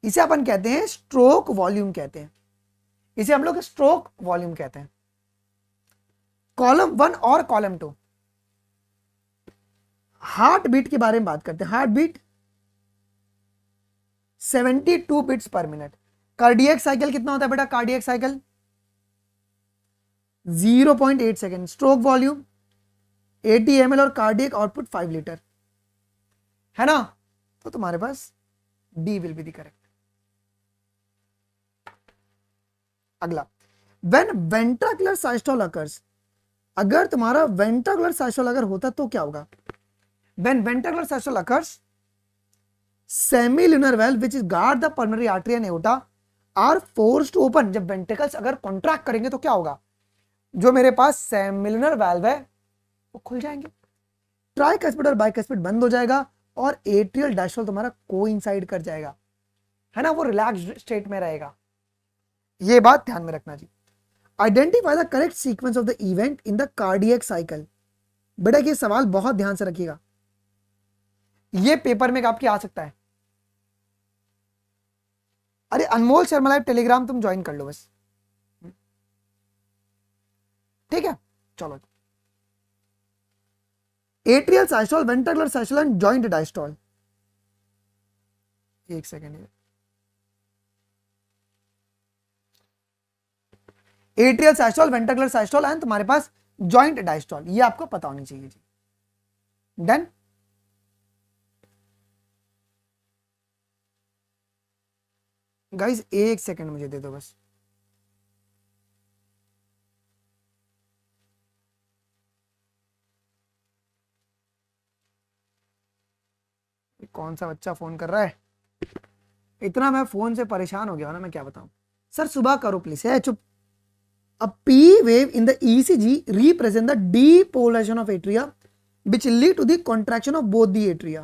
इसे अपन कहते हैं स्ट्रोक वॉल्यूम कहते हैं. इसे हम लोग स्ट्रोक वॉल्यूम कहते हैं. कॉलम 1 और कॉलम 2. हार्ट बीट के बारे में बात करते हैं. Heart beat 72 beats per minute. Cardiac cycle कितना होता है बेटा? Cardiac cycle 0.8 second. Stroke volume 80 ml और कार्डियक आउटपुट 5 लीटर है ना. तो तुम्हारे पास D will be the correct. अगला, व्हेन वेंट्रिकुलर साइस्टोल अकर्स. अगर तुम्हारा वेंट्रिकुलर साइस्टोल अगर होता तो क्या होगा? When ventricular systole occurs, semilunar valve which is guard the pulmonary artery and aorta are forced to open. जब ventricles अगर contract करेंगे तो क्या होगा? जो मेरे पास semilunar valve है वो खुल जाएंगे, ट्राइकस्पिड और बाइकस्पिड बंद हो जाएगा और एट्रियल डायस्टोल तुम्हारा कोइंसाइड कर जाएगा, है ना, वो रिलैक्स्ड स्टेट में रहेगा. ये बात ध्यान में रखना जी. Identify the correct sequence of the event in the cardiac cycle. बेटा ये सवाल बहुत ध्यान से रखिएगा, ये पेपर में आपके आ सकता है. अरे अनमोल शर्मा लाइव टेलीग्राम तुम ज्वाइन कर लो बस, ठीक है. चलो. Atrial systole, ventricular systole and joint diastole. एक second. Atrial systole, ventricular systole and तुम्हारे पास जॉइंट डायस्टोल, ये आपको पता होनी चाहिए जी. डन. गाइस एक सेकंड मुझे दे दो बस. कौन सा बच्चा फोन कर रहा है, इतना मैं फोन से परेशान हो गया ना, मैं क्या बताऊं। सर सुबह करो प्लीज, है चुप। A P wave in the ECG represent the depolarization of atria which lead to the contraction of both the atria.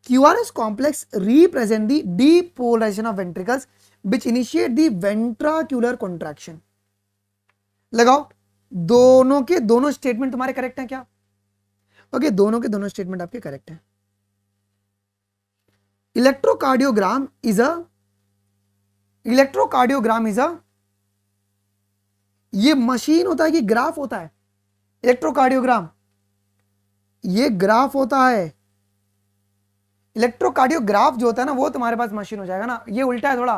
QRS complex represent the depolarization of ventricles which initiate the ventricular contraction. लगाओ, दोनों के दोनों स्टेटमेंट तुम्हारे करेक्ट हैं क्या? ओके, दोनों के दोनों स्टेटमेंट आपके करेक्ट हैं। इलेक्ट्रोकार्डियोग्राम इज अ ये मशीन होता है कि ग्राफ होता है? इलेक्ट्रोकार्डियोग्राम ये ग्राफ होता है। इलेक्ट्रोकार्डियोग्राफ जो होता है ना वो तुम्हारे पास मशीन हो जाएगा ना, ये उल्टा है थोड़ा।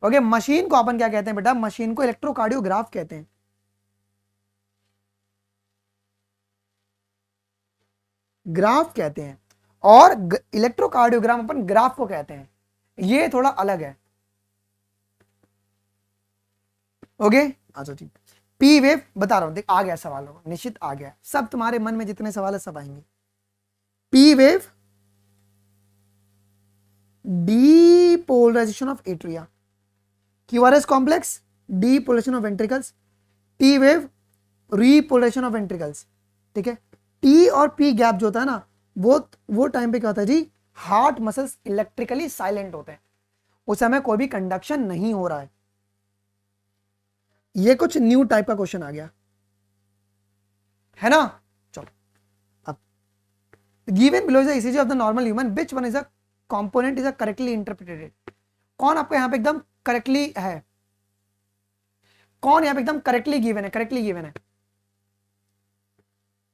ओके, मशीन को अपन क्या कहते हैं बेटा? मशीन को इलेक्ट्रोकार्डियोग्राफ कहते हैं। ग्राफ कहते हैं, और इलेक्ट्रोकार्डियोग्राम अपन ग्राफ को कहते हैं, ये थोड़ा अलग है। ओके, अच्छा ठीक। पी वेव बता रहा हूं, देख आ गया सवाल, होगा निश्चित आ गया, सब तुम्हारे मन में जितने सवाल है सब आएंगे। P wave depolarisation of atria, QRS complex depolarisation of ventricles, T wave repolarisation of ventricles. ठीक है, टी और पी गैप जो होता है ना, वो टाइम पे क्या होता है जी? हार्ट मसल्स इलेक्ट्रिकली साइलेंट होते हैं, उस समय कोई भी कंडक्शन नहीं हो रहा है। ये कुछ न्यू टाइप का क्वेश्चन आ गया है ना। चलो, अब given below is the ECG of the normal human, which one is a component is a correctly interpreted? कौन आपको यहां पे एकदम करेक्टली है? कौन यहां पे एकदम करेक्टली गिवन है? करेक्टली गिवन है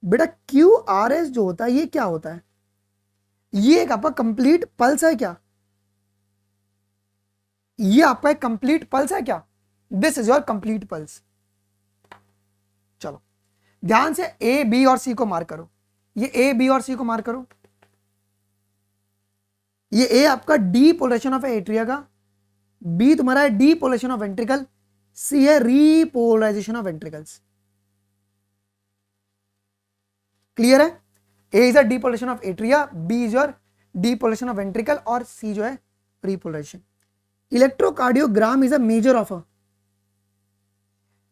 बेटा, क्यू आर एस जो होता है ये क्या होता है? ये एक आपका कंप्लीट पल्स है क्या? ये आपका एक कंप्लीट पल्स है क्या? This is your complete pulse. चलो ध्यान से ए बी और सी को मार्क करो, ये ए बी और सी को मार्क करो। ये ए आपका डीपोलराइजेशन ऑफ एट्रिया का, बी तुम्हारा है डीपोलराइजेशन ऑफ वेंट्रिकल, सी है रीपोलराइजेशन ऑफ वेंट्रिकल्स। क्लियर है? A is a depolarisation of atria, B is your depolarisation of ventricle, और सी जो है repolarisation. Electrocardiogram is a measure of a,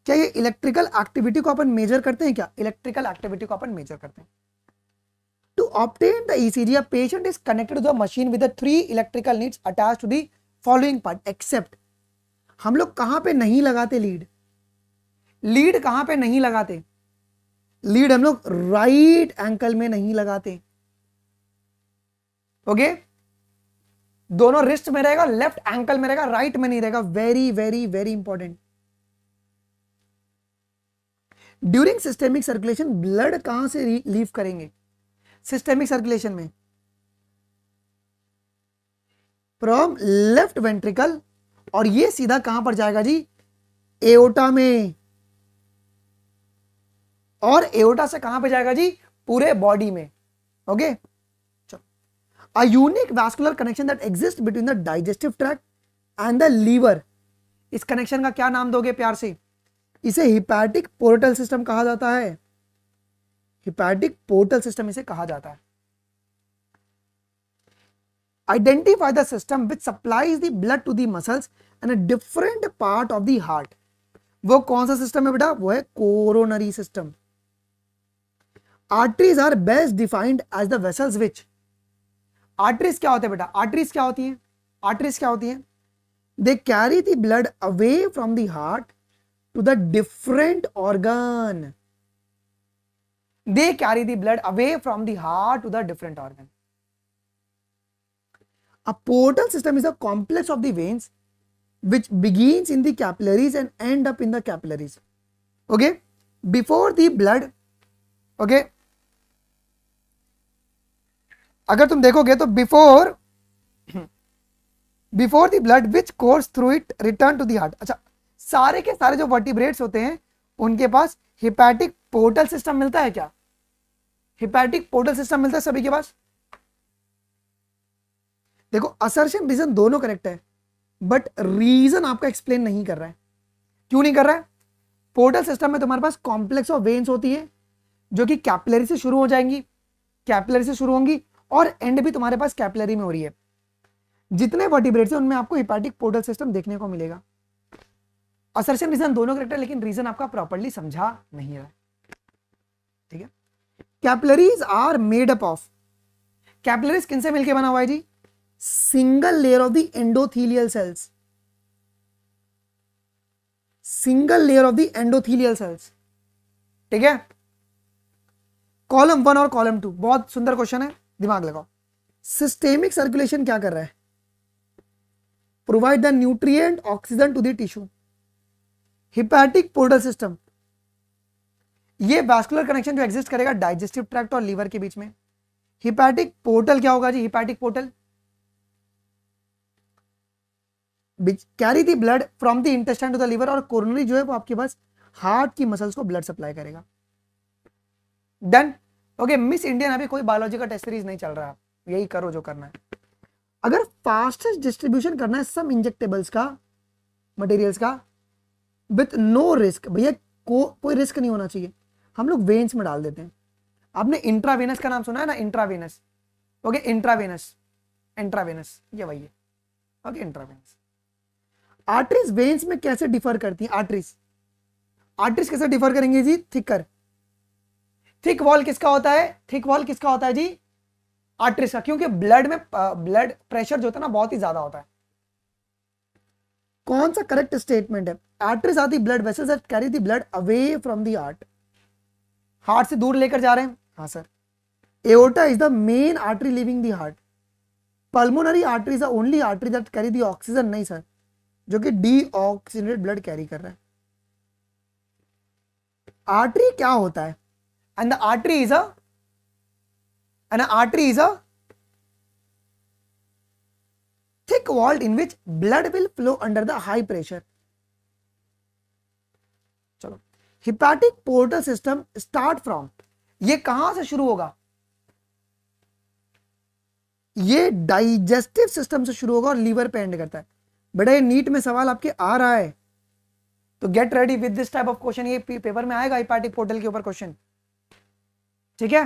क्या ये इलेक्ट्रिकल एक्टिविटी को अपन मेजर करते हैं क्या? इलेक्ट्रिकल एक्टिविटी को अपन मेजर करते हैं। To obtain the ECG a patient is connected to the machine with the 3 electrical needs attached to the following part except. हम लोग कहां पे नहीं लगाते लीड? लीड कहां पे नहीं लगाते? लीड हम लोग राइट एंकल में नहीं लगाते। ओके, दोनों रिस्ट में रहेगा, लेफ्ट एंकल में रहेगा, राइट में नहीं रहेगा। Very very very important. During systemic circulation blood कहां से लीव करेंगे? सिस्टेमिक सर्कुलेशन में फ्रॉम लेफ्ट वेंट्रिकल, और ये सीधा कहां पर जाएगा जी? एओर्टा में। और एओर्टा से कहां पे जाएगा जी? पूरे बॉडी में। ओके, चलो। A unique vascular connection that exist between the digestive tract and the liver, इस कनेक्शन का क्या नाम दोगे प्यार से? इसे हिपैटिक पोर्टल सिस्टम कहा जाता है। हिपैटिक पोर्टल सिस्टम इसे कहा जाता है। Identify the system which supplies the blood to the muscles and a different part of the heart. वो कौन सा सिस्टम है बेटा? वो है coronary system. Arteries are best defined as the vessels which. Arteries क्या होते हैं बेटा? आर्टरीज क्या होती हैं? आर्टरीज क्या होती हैं? They carry the blood away from the heart to the different organ. They carry the blood away from the heart to the different organ. A portal system is a complex of the veins which begins in the capillaries and end up in the capillaries. Okay, before the blood, okay, अगर तुम देखोगे तो before the blood which course through it return to the heart. अच्छा, सारे के सारे जो वर्टिब्रेट्स होते हैं उनके पास हिपैटिक पोर्टल सिस्टम मिलता है क्या? हिपैटिक पोर्टल सिस्टम मिलता है सभी के पास। देखो, असर्शन रीजन दोनों करेक्ट है, बट रीजन आपका एक्सप्लेन नहीं कर रहा है। क्यों नहीं कर रहा है? पोर्टल सिस्टम में तुम्हारे पास कॉम्प्लेक्स ऑफ वेन्स होती है जो कि कैपिलरी से शुरू हो जाएंगी, कैपिलरी से शुरू होंगी और एंड भी तुम्हारे पास कैपिलरी में हो रही है। जितने वर्टिब्रेट्स हैं उनमें आपको हिपैटिक पोर्टल सिस्टम देखने को मिलेगा। असर्शन रीजन दोनों करेक्ट है, लेकिन रीजन आपका प्रॉपर्ली समझा नहीं रहा। ठीक है, capillaries are made up of, capillaries किन से मिलकर बना हुआ है जी? Single layer of the endothelial cells, single layer of the endothelial cells. ठीक है, कॉलम 1 और कॉलम 2 बहुत सुंदर क्वेश्चन है, दिमाग लगाओ। सिस्टेमिक सर्कुलेशन क्या कर रहा है? Provide the nutrient oxygen to the tissue. Hepatic portal system, ये वैस्कुलर कनेक्शन जो एग्जिस्ट करेगा डाइजेस्टिव ट्रैक्ट और लीवर के बीच में। हिपैटिक पोर्टल क्या होगा जी? Hepatic portal carry the blood from the intestine to the liver, और कोरोनरी जो है वो आपके पास हार्ट की मसल्स को ब्लड सप्लाई करेगा। डन। ओके, मिस इंडियन अभी कोई बायोलॉजी का टेस्ट सीरीज नहीं चल रहा, यही करो जो करना है। अगर फास्टेस्ट डिस्ट्रीब्यूशन करना है सम इंजेक्टेबल्स का, मटेरियल्स का, विथ नो रिस्क, भैया कोई रिस्क नहीं होना चाहिए, हम लोग वेन्स में डाल देते हैं। आपने इंट्रावेनस का नाम सुना है ना? इंट्रावेनस। ओके, इंट्रावेनस, इंट्रावेनस ये वही है। Okay, intravenous. आर्टरीज वेन्स में कैसे डिफर करती हैं? आर्टरीज कैसे डिफर करेंगे जी? थिकर, थिक वॉल किसका होता है? थिक वॉल किसका होता है जी? आर्टरीज का, क्योंकि ब्लड में ब्लड प्रेशर जो होता है ना बहुत ही ज्यादा होता है। कौन सा करेक्ट स्टेटमेंट है? Arteries are the blood vessels that carry the blood away from the heart, heart से दूर लेकर जा रहे हैं। हाँ sir. Aorta is the main artery leaving the heart. Pulmonary artery is the only artery that carry the oxygen, नहीं सर, जो कि डीऑक्सीजनेटेड ब्लड कैरी कर रहा है। आर्टरी क्या होता है? And the artery is a thick wall in which blood will flow under the high pressure. चलो, hepatic portal system start from, ये कहां से शुरू होगा? ये डाइजेस्टिव सिस्टम से शुरू होगा और लीवर पे एंड करता है। बेटा ये नीट में सवाल आपके आ रहा है, तो get ready with this type of question, ये पेपर में आएगा हिपैटिक पोर्टल के ऊपर क्वेश्चन। ठीक है,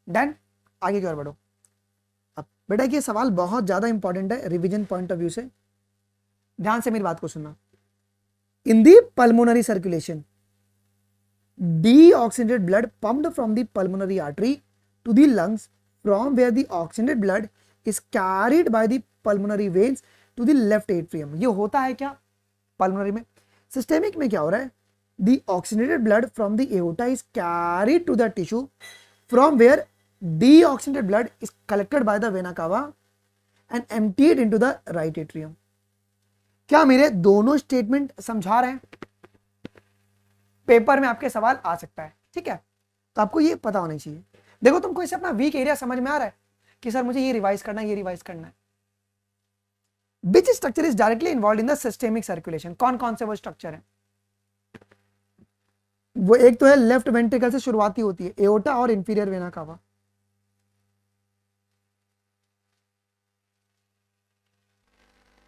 डन। आगे की ओर बढ़ो। अब बेटा ये सवाल बहुत ज्यादा इंपॉर्टेंट है रिवीजन पॉइंट ऑफ व्यू से, ध्यान से मेरी बात को सुनना। In the pulmonary circulation, deoxygenated blood pumped from the pulmonary artery to the lungs, from where the oxygenated blood is carried by the pulmonary veins to the left atrium. ये होता है क्या पल्मोनरी में? सिस्टेमिक में क्या हो रहा है? The oxygenated blood from the aorta is carried to the tissue, from where deoxygenated blood is collected by the vena cava and emptied into the right atrium. क्या मेरे दोनों स्टेटमेंट समझा रहे हैं? पेपर में आपके सवाल आ सकता है, ठीक है, तो आपको ये पता होना चाहिए। देखो तुमको इससे अपना वीक एरिया समझ में आ रहा है कि सर मुझे ये रिवाइज करना है, ये रिवाइज करना है। Which structure is directly involve in the systemic circulation? कौन कौन से वो स्ट्रक्चर है? वो एक तो है लेफ्ट वेंट्रिकल से शुरुआती होती है, एओर्टा और इंफीरियर वेना कावा।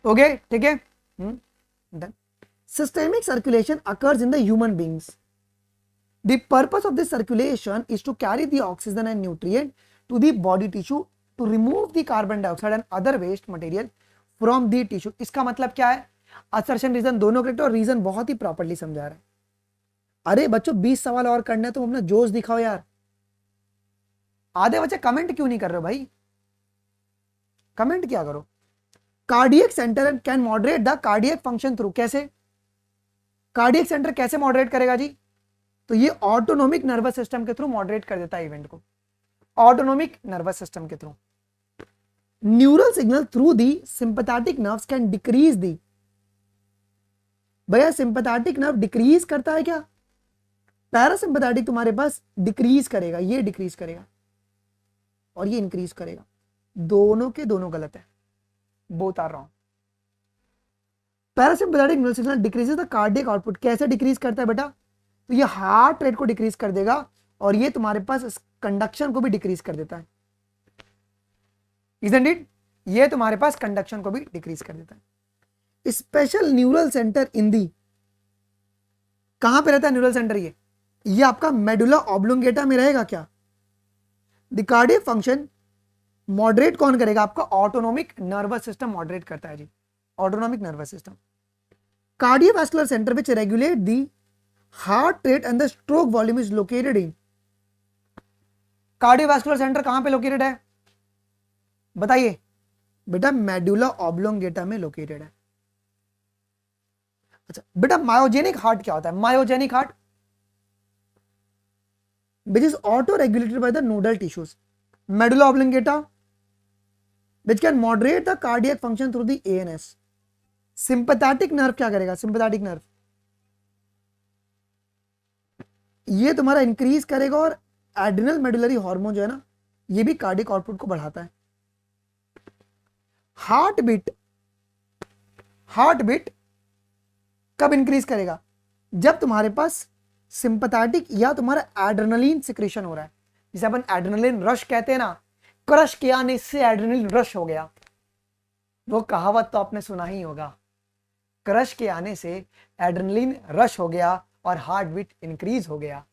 ओके, ठीक है, done. Systemic circulation occurs in the human beings. The purpose of this circulation is to carry the oxygen and nutrient to the body tissue to remove the carbon dioxide and other waste material from the tissue. इसका मतलब क्या है? असर्शन रीजन दोनों करेक्ट और रीजन बहुत ही प्रॉपर्ली समझा रहा है। अरे बच्चों 20 सवाल और करने, तो अपना जोश दिखाओ यार। आधे बच्चे कमेंट क्यों नहीं कर रहे हो भाई? कमेंट क्या करो। Cardiac centre can moderate the cardiac function through, कैसे? कार्डियक सेंटर कैसे मॉडरेट करेगा जी? तो ये ऑटोनोमिक नर्वस सिस्टम के थ्रू मॉडरेट कर देता है इवेंट को, ऑटोनोमिक नर्वस सिस्टम के through. Neural signal through the sympathetic nerves can decrease दी, भैया सिंपैथेटिक नर्व डिक्रीज करता है क्या? पैरासिम्पैथेटिक तुम्हारे पास डिक्रीज करेगा, ये डिक्रीज करेगा और ये इंक्रीज करेगा। दोनों के दोनों गलत है, both are wrong. Parasympathetic nerve signal decreases the cardiac output, कैसे डिक्रीज करता है बेटा? तो ये हार्ट रेट को डिक्रीज कर देगा और ये तुम्हारे पास कंडक्शन को भी डिक्रीज कर देता है, इजंट इट? ये तुम्हारे पास कंडक्शन को भी डिक्रीज कर देता है। स्पेशल न्यूरल सेंटर इन दी, कहां पे रहता है न्यूरल सेंटर? ये आपका मेडुला ऑब्लोंगेटा में रहेगा क्या? द कार्डियक फंक्शन मॉडरेट कौन करेगा? आपका ऑटोनोमिक नर्वस सिस्टम मॉडरेट करता है जी, autonomic nervous system. Cardiovascular centre which regulate the heart rate and the stroke volume is located in. Cardiovascular centre कहां पे लोकेटेड है बताइए बेटा? मेडुला ऑब्लोंगेटा में लोकेटेड है। अच्छा बेटा, मायोजेनिक हार्ट क्या होता है? Myogenic heart which is auto-regulated by the nodal tissues. Medulla oblongata, which can moderate the cardiac function through the ANS. Sympathetic nerve क्या करेगा? Sympathetic nerve ये तुम्हारा इंक्रीज करेगा और एड्रिनल मेडुलरी हार्मोन जो है ना, ये भी कार्डियक आउटपुट को बढ़ाता है। हार्ट बीट कब इंक्रीज करेगा? जब तुम्हारे पास सिंपैथेटिक या तुम्हारा एड्रेनलिन सिक्रेशन हो रहा है, जिसे अपन एड्रेनलिन रश कहते हैं ना, क्रश के आने से एड्रेनलिन रश हो गया। वो कहावत तो आपने सुना ही होगा, क्रश के आने से एड्रेनलिन रश हो गया और हार्ट बीट इंक्रीज हो गया।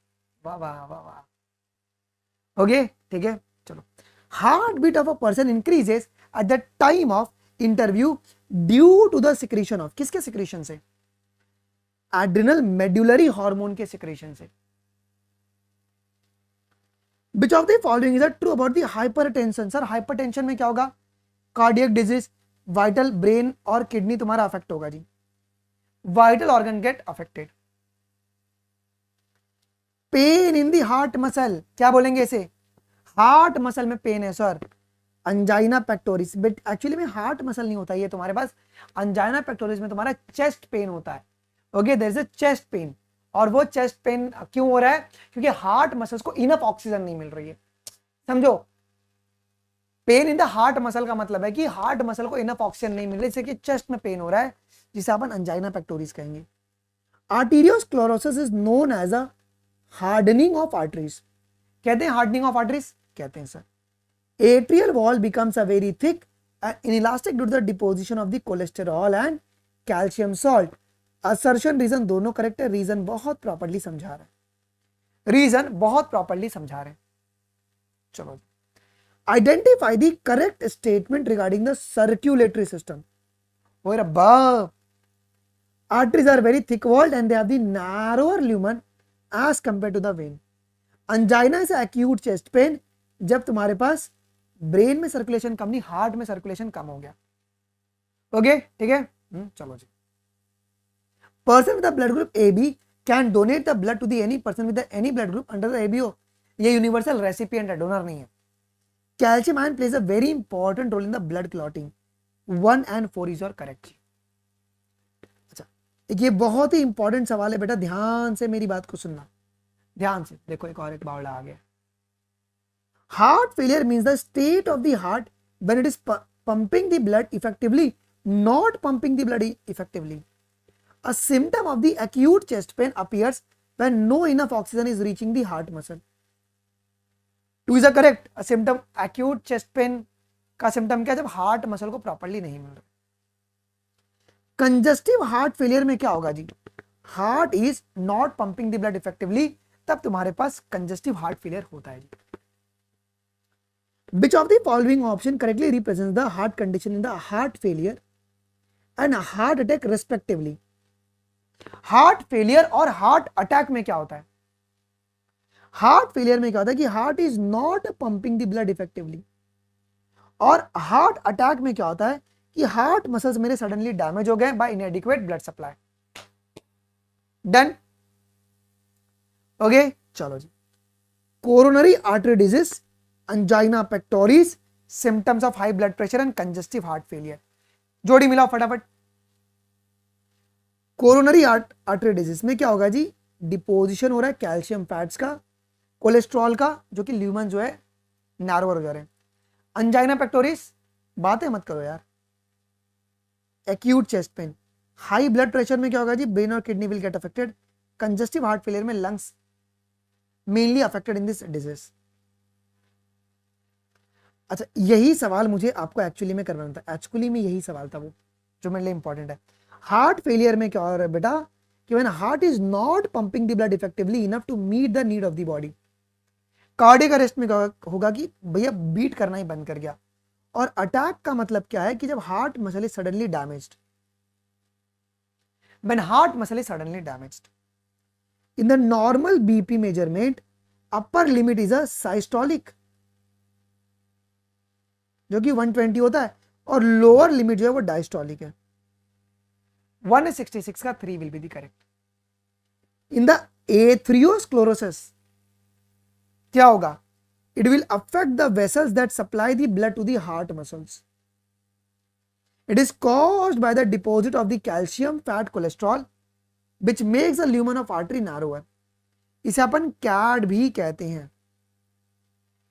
वाह वाह वाह वाह। ओके ठीक है, चलो। Heart beat of a person increases at the time of interview due to the secretion of, किसके सिक्रेशन से? एड्रिनल मेडुलरी हार्मोन के सिक्रेशन से। Which of the following is true about the hypertension? Sir hypertension में क्या होगा? कार्डियक डिजीज, वाइटल, ब्रेन और किडनी तुम्हारा अफेक्ट होगा जी। Vital organ get affected. Pain in the heart muscle, क्या बोलेंगे इसे? हार्ट मसल में पेन है sir, angina pectoris. But actually में हार्ट मसल नहीं होता ये तुम्हारे पास, अंजाइना पेक्टोरिस में तुम्हारा चेस्ट पेन होता है। Okay, there is a chest pain. और वो चेस्ट पेन क्यों हो रहा है? क्योंकि हार्ट मसल्स को इनफ ऑक्सीजन नहीं मिल रही है। समझो, pain in the heart muscle का मतलब है कि हार्ट मसल को इनफ ऑक्सीजन नहीं मिल रही, जैसे कि चेस्ट में पेन हो रहा है, जिसे अपन अंजाइना पेक्टोरिस कहेंगे। Arteriosclerosis is known as a hardening of arteries. कहते हैं हार्डनिंग ऑफ आर्टरीज, कहते हैं sir. Atrial wall becomes a very thick and inelastic due to the deposition of the cholesterol and calcium salt. Assertion reason दोनों करेक्ट है, रीजन बहुत प्रॉपर्ली समझा रहे हैं, रीजन बहुत प्रॉपर्ली समझा रहे हैं। चलो, identify the correct statement regarding the circulatory system. ओए रब्बा, arteries are very thick walled and they have the narrower lumen as compared to the vein. Angina is acute chest pain जब तुम्हारे पास ब्रेन में सर्कुलेशन कम नहीं, हार्ट में सर्कुलेशन कम हो गया। ओके ठीक है, चलो जी। Person with the blood group AB can donate the blood to the any person with the any blood group under the ABO. ये यूनिवर्सल रेसिपिएंट है, डोनर नहीं है। Calcium ion plays a very important role in the blood clotting. 1 and 4 is your correct. अच्छा, ये बहुत ही इंपॉर्टेंट सवाल है बेटा, ध्यान से मेरी बात को सुनना, ध्यान से देखो। एक बावड़ा आ गया। Heart failure means the state of the heart when it is pumping the blood effectively, not pumping the blood effectively. A symptom of the acute chest pain appears when no enough oxygen is reaching the heart muscle. 2 is correct. A symptom, acute chest pain का symptom क्या? जब हार्ट मसल को प्रॉपर्ली नहीं मिल रहा। कंजस्टिव हार्ट फेलियर में क्या होगा जी? Heart is not pumping the blood effectively, तब तुम्हारे पास कंजस्टिव हार्ट फेलियर होता है जी। Which of the following option correctly represents the heart condition in the heart failure and heart attack respectively? Heart failure और हार्ट अटैक में क्या होता है? हार्ट फेलियर में क्या होता है कि heart is not pumping the blood effectively, और हार्ट अटैक में क्या होता है कि हार्ट मसल्स मेरे सडनली डैमेज हो गए by inadequate blood supply. Done, okay चलो जी। Coronary artery disease, angina pectoris, symptoms of high blood pressure and congestive heart failure. जोड़ी मिलाओ फटाफट। कोरोनरी आर्टरी डिजीज में क्या होगा जी? डिपोजिशन हो रहा है कैल्शियम फैट्स का, कोलेस्ट्रॉल का, जो कि ल्यूमन जो है नैरोअर हो जा रहे हैं। अंजाइना पेक्टोरिस, बातें मत करो यार। Acute chest pain, high blood pressure में क्या होगा जी? ब्रेन और kidney will get affected. Congestive heart failure में lungs mainly affected in this disease. अच्छा, यही सवाल मुझे आपको एक्चुअली में करवाना था, एक्चुअली में यही सवाल था वो जो मेरे लिए इंपॉर्टेंट है। हार्ट फेलियर में क्या हो रहा है बेटा कि when heart is not pumping the blood effectively enough to meet the need of the body. Cardiac arrest में होगा कि भैया बीट करना ही बंद कर गया, और अटैक का मतलब क्या है कि जब heart muscle is suddenly damaged, when heart muscle is suddenly damaged. In the normal BP measurement upper limit is a systolic जो कि 120 होता है, और लोअर लिमिट जो है वो डायस्टोलिक है। 166 का 3 will be the correct. In the atherosclerosis क्या होगा? It will affect the vessels that supply the blood to the heart muscles. It is caused by the deposit of the calcium fat cholesterol which makes the lumen of artery narrower. इसे अपन CAD भी कहते हैं,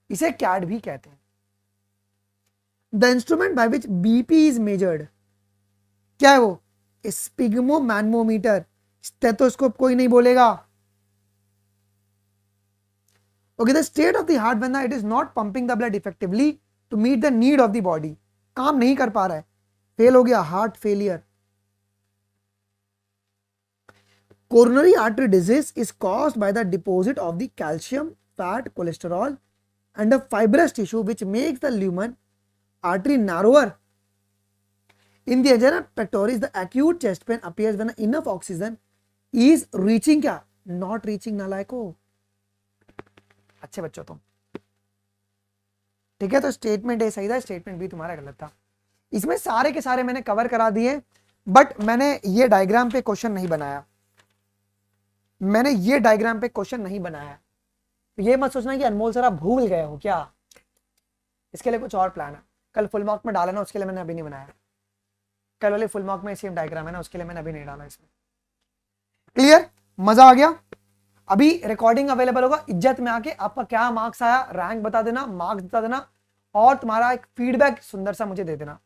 इसे CAD भी कहते हैं। The instrument by which BP is measured क्या है वो? स्पिग्मोमैनोमीटर। स्टेथोस्कोप कोई नहीं बोलेगा। Okay, the state of the heart when it is not pumping the blood effectively to meet the need of the body, काम नहीं कर पा रहा है, फेल हो गया, heart failure. Coronary artery disease is caused by the deposit of the calcium, fat, cholesterol and a fibrous tissue which makes the lumen artery narrower. In the angina pectoris, the acute chest pain appears when enough oxygen is reaching क्या? Not reaching नालायको। अच्छे बच्चों तुम, ठीक है। तो स्टेटमेंट ए सही था, स्टेटमेंट बी तुम्हारा गलत था। इसमें सारे के सारे मैंने कवर करा दिए, बट मैंने ये डायग्राम पे क्वेश्चन नहीं बनाया, मैंने ये डायग्राम पे क्वेश्चन नहीं बनाया। तो ये मत सोचना कि अनमोल सर आप भूल गए हो क्या, इसके लिए कुछ और प्लान है। कल फुल मार्क में डाला ना, उसके लिए मैंने अभी नहीं बनाया। कल वाले फुल मार्क में सेम डायग्राम है ना, उसके लिए मैंने अभी नहीं डाला इसमें। क्लियर? मजा आ गया? अभी रिकॉर्डिंग अवेलेबल होगा, इज्जत में आके आपका क्या मार्क्स आया, रैंक बता देना, मार्क्स बता देना, और तुम्हारा एक फीडबैक सुंदर सा मुझे दे देना।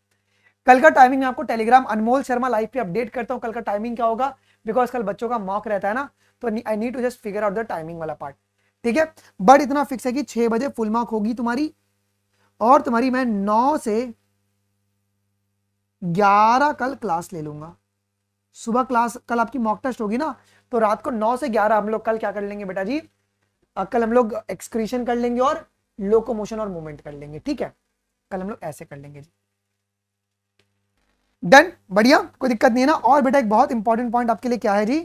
कल का टाइमिंग में आपको टेलीग्राम अनमोल शर्मा लाइव पे अपडेट करता हूं, कल का टाइमिंग क्या होगा, बिकॉज कल बच्चों का मॉक रहता है ना, तो I need to just figure out the timing वाला पार्ट, ठीक है। बट इतना फिक्स है कि 6 बजे फुल मार्क होगी तुम्हारी, और तुम्हारी मैं 9 से 11 कल क्लास ले लूंगा। सुबह क्लास कल आपकी मॉक टेस्ट होगी ना, तो रात को 9 से 11 हम लोग कल क्या कर लेंगे बेटा जी, कल हम लोग एक्सक्रीशन कर लेंगे और लोकोमोशन और मूवमेंट कर लेंगे, ठीक है। कल हम लोग ऐसे कर लेंगे जी। डन, बढ़िया, कोई दिक्कत नहीं है ना। और बेटा एक बहुत इंपॉर्टेंट पॉइंट आपके लिए क्या है जी,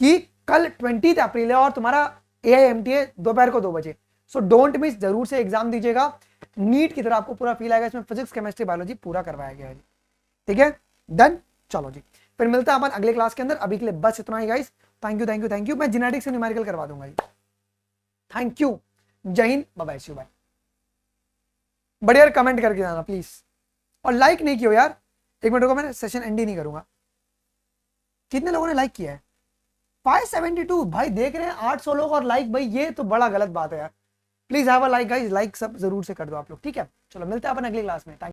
कि कल 20 अप्रैल है और तुम्हारा AIMT है दोपहर को 2 बजे। सो डोंट मिस, जरूर से एग्जाम दीजिएगा। नीट की तरह आपको पूरा फील आएगा, इसमें फिजिक्स केमिस्ट्री बायोलॉजी पूरा करवाया गया है जी, ठीक है। डन, चलो जी, फिर मिलते हैं अपन अगले क्लास के अंदर। अभी के लिए बस इतना ही guys. Thank you thank you thank you. मैं जेनेटिक्स से न्यूमेरिकल करवा दूंगा जी। Thank you, Jai Hind, bye bye, bye. बढ़िया कमेंट करके जाना प्लीज, और लाइक नहीं किया यार, 1 मिनट को, मैं सेशन एंड ही नहीं करूंगा। कितने लोगों ने लाइक किया है? 572 भाई देख रहे हैं, 800 लोग और लाइक, भाई ये तो बड़ा गलत बात है यार। Please have a like guys, like सब जरूर से कर दो आप लोग, ठीक है। चलो मिलते हैं अपन अगली क्लास में।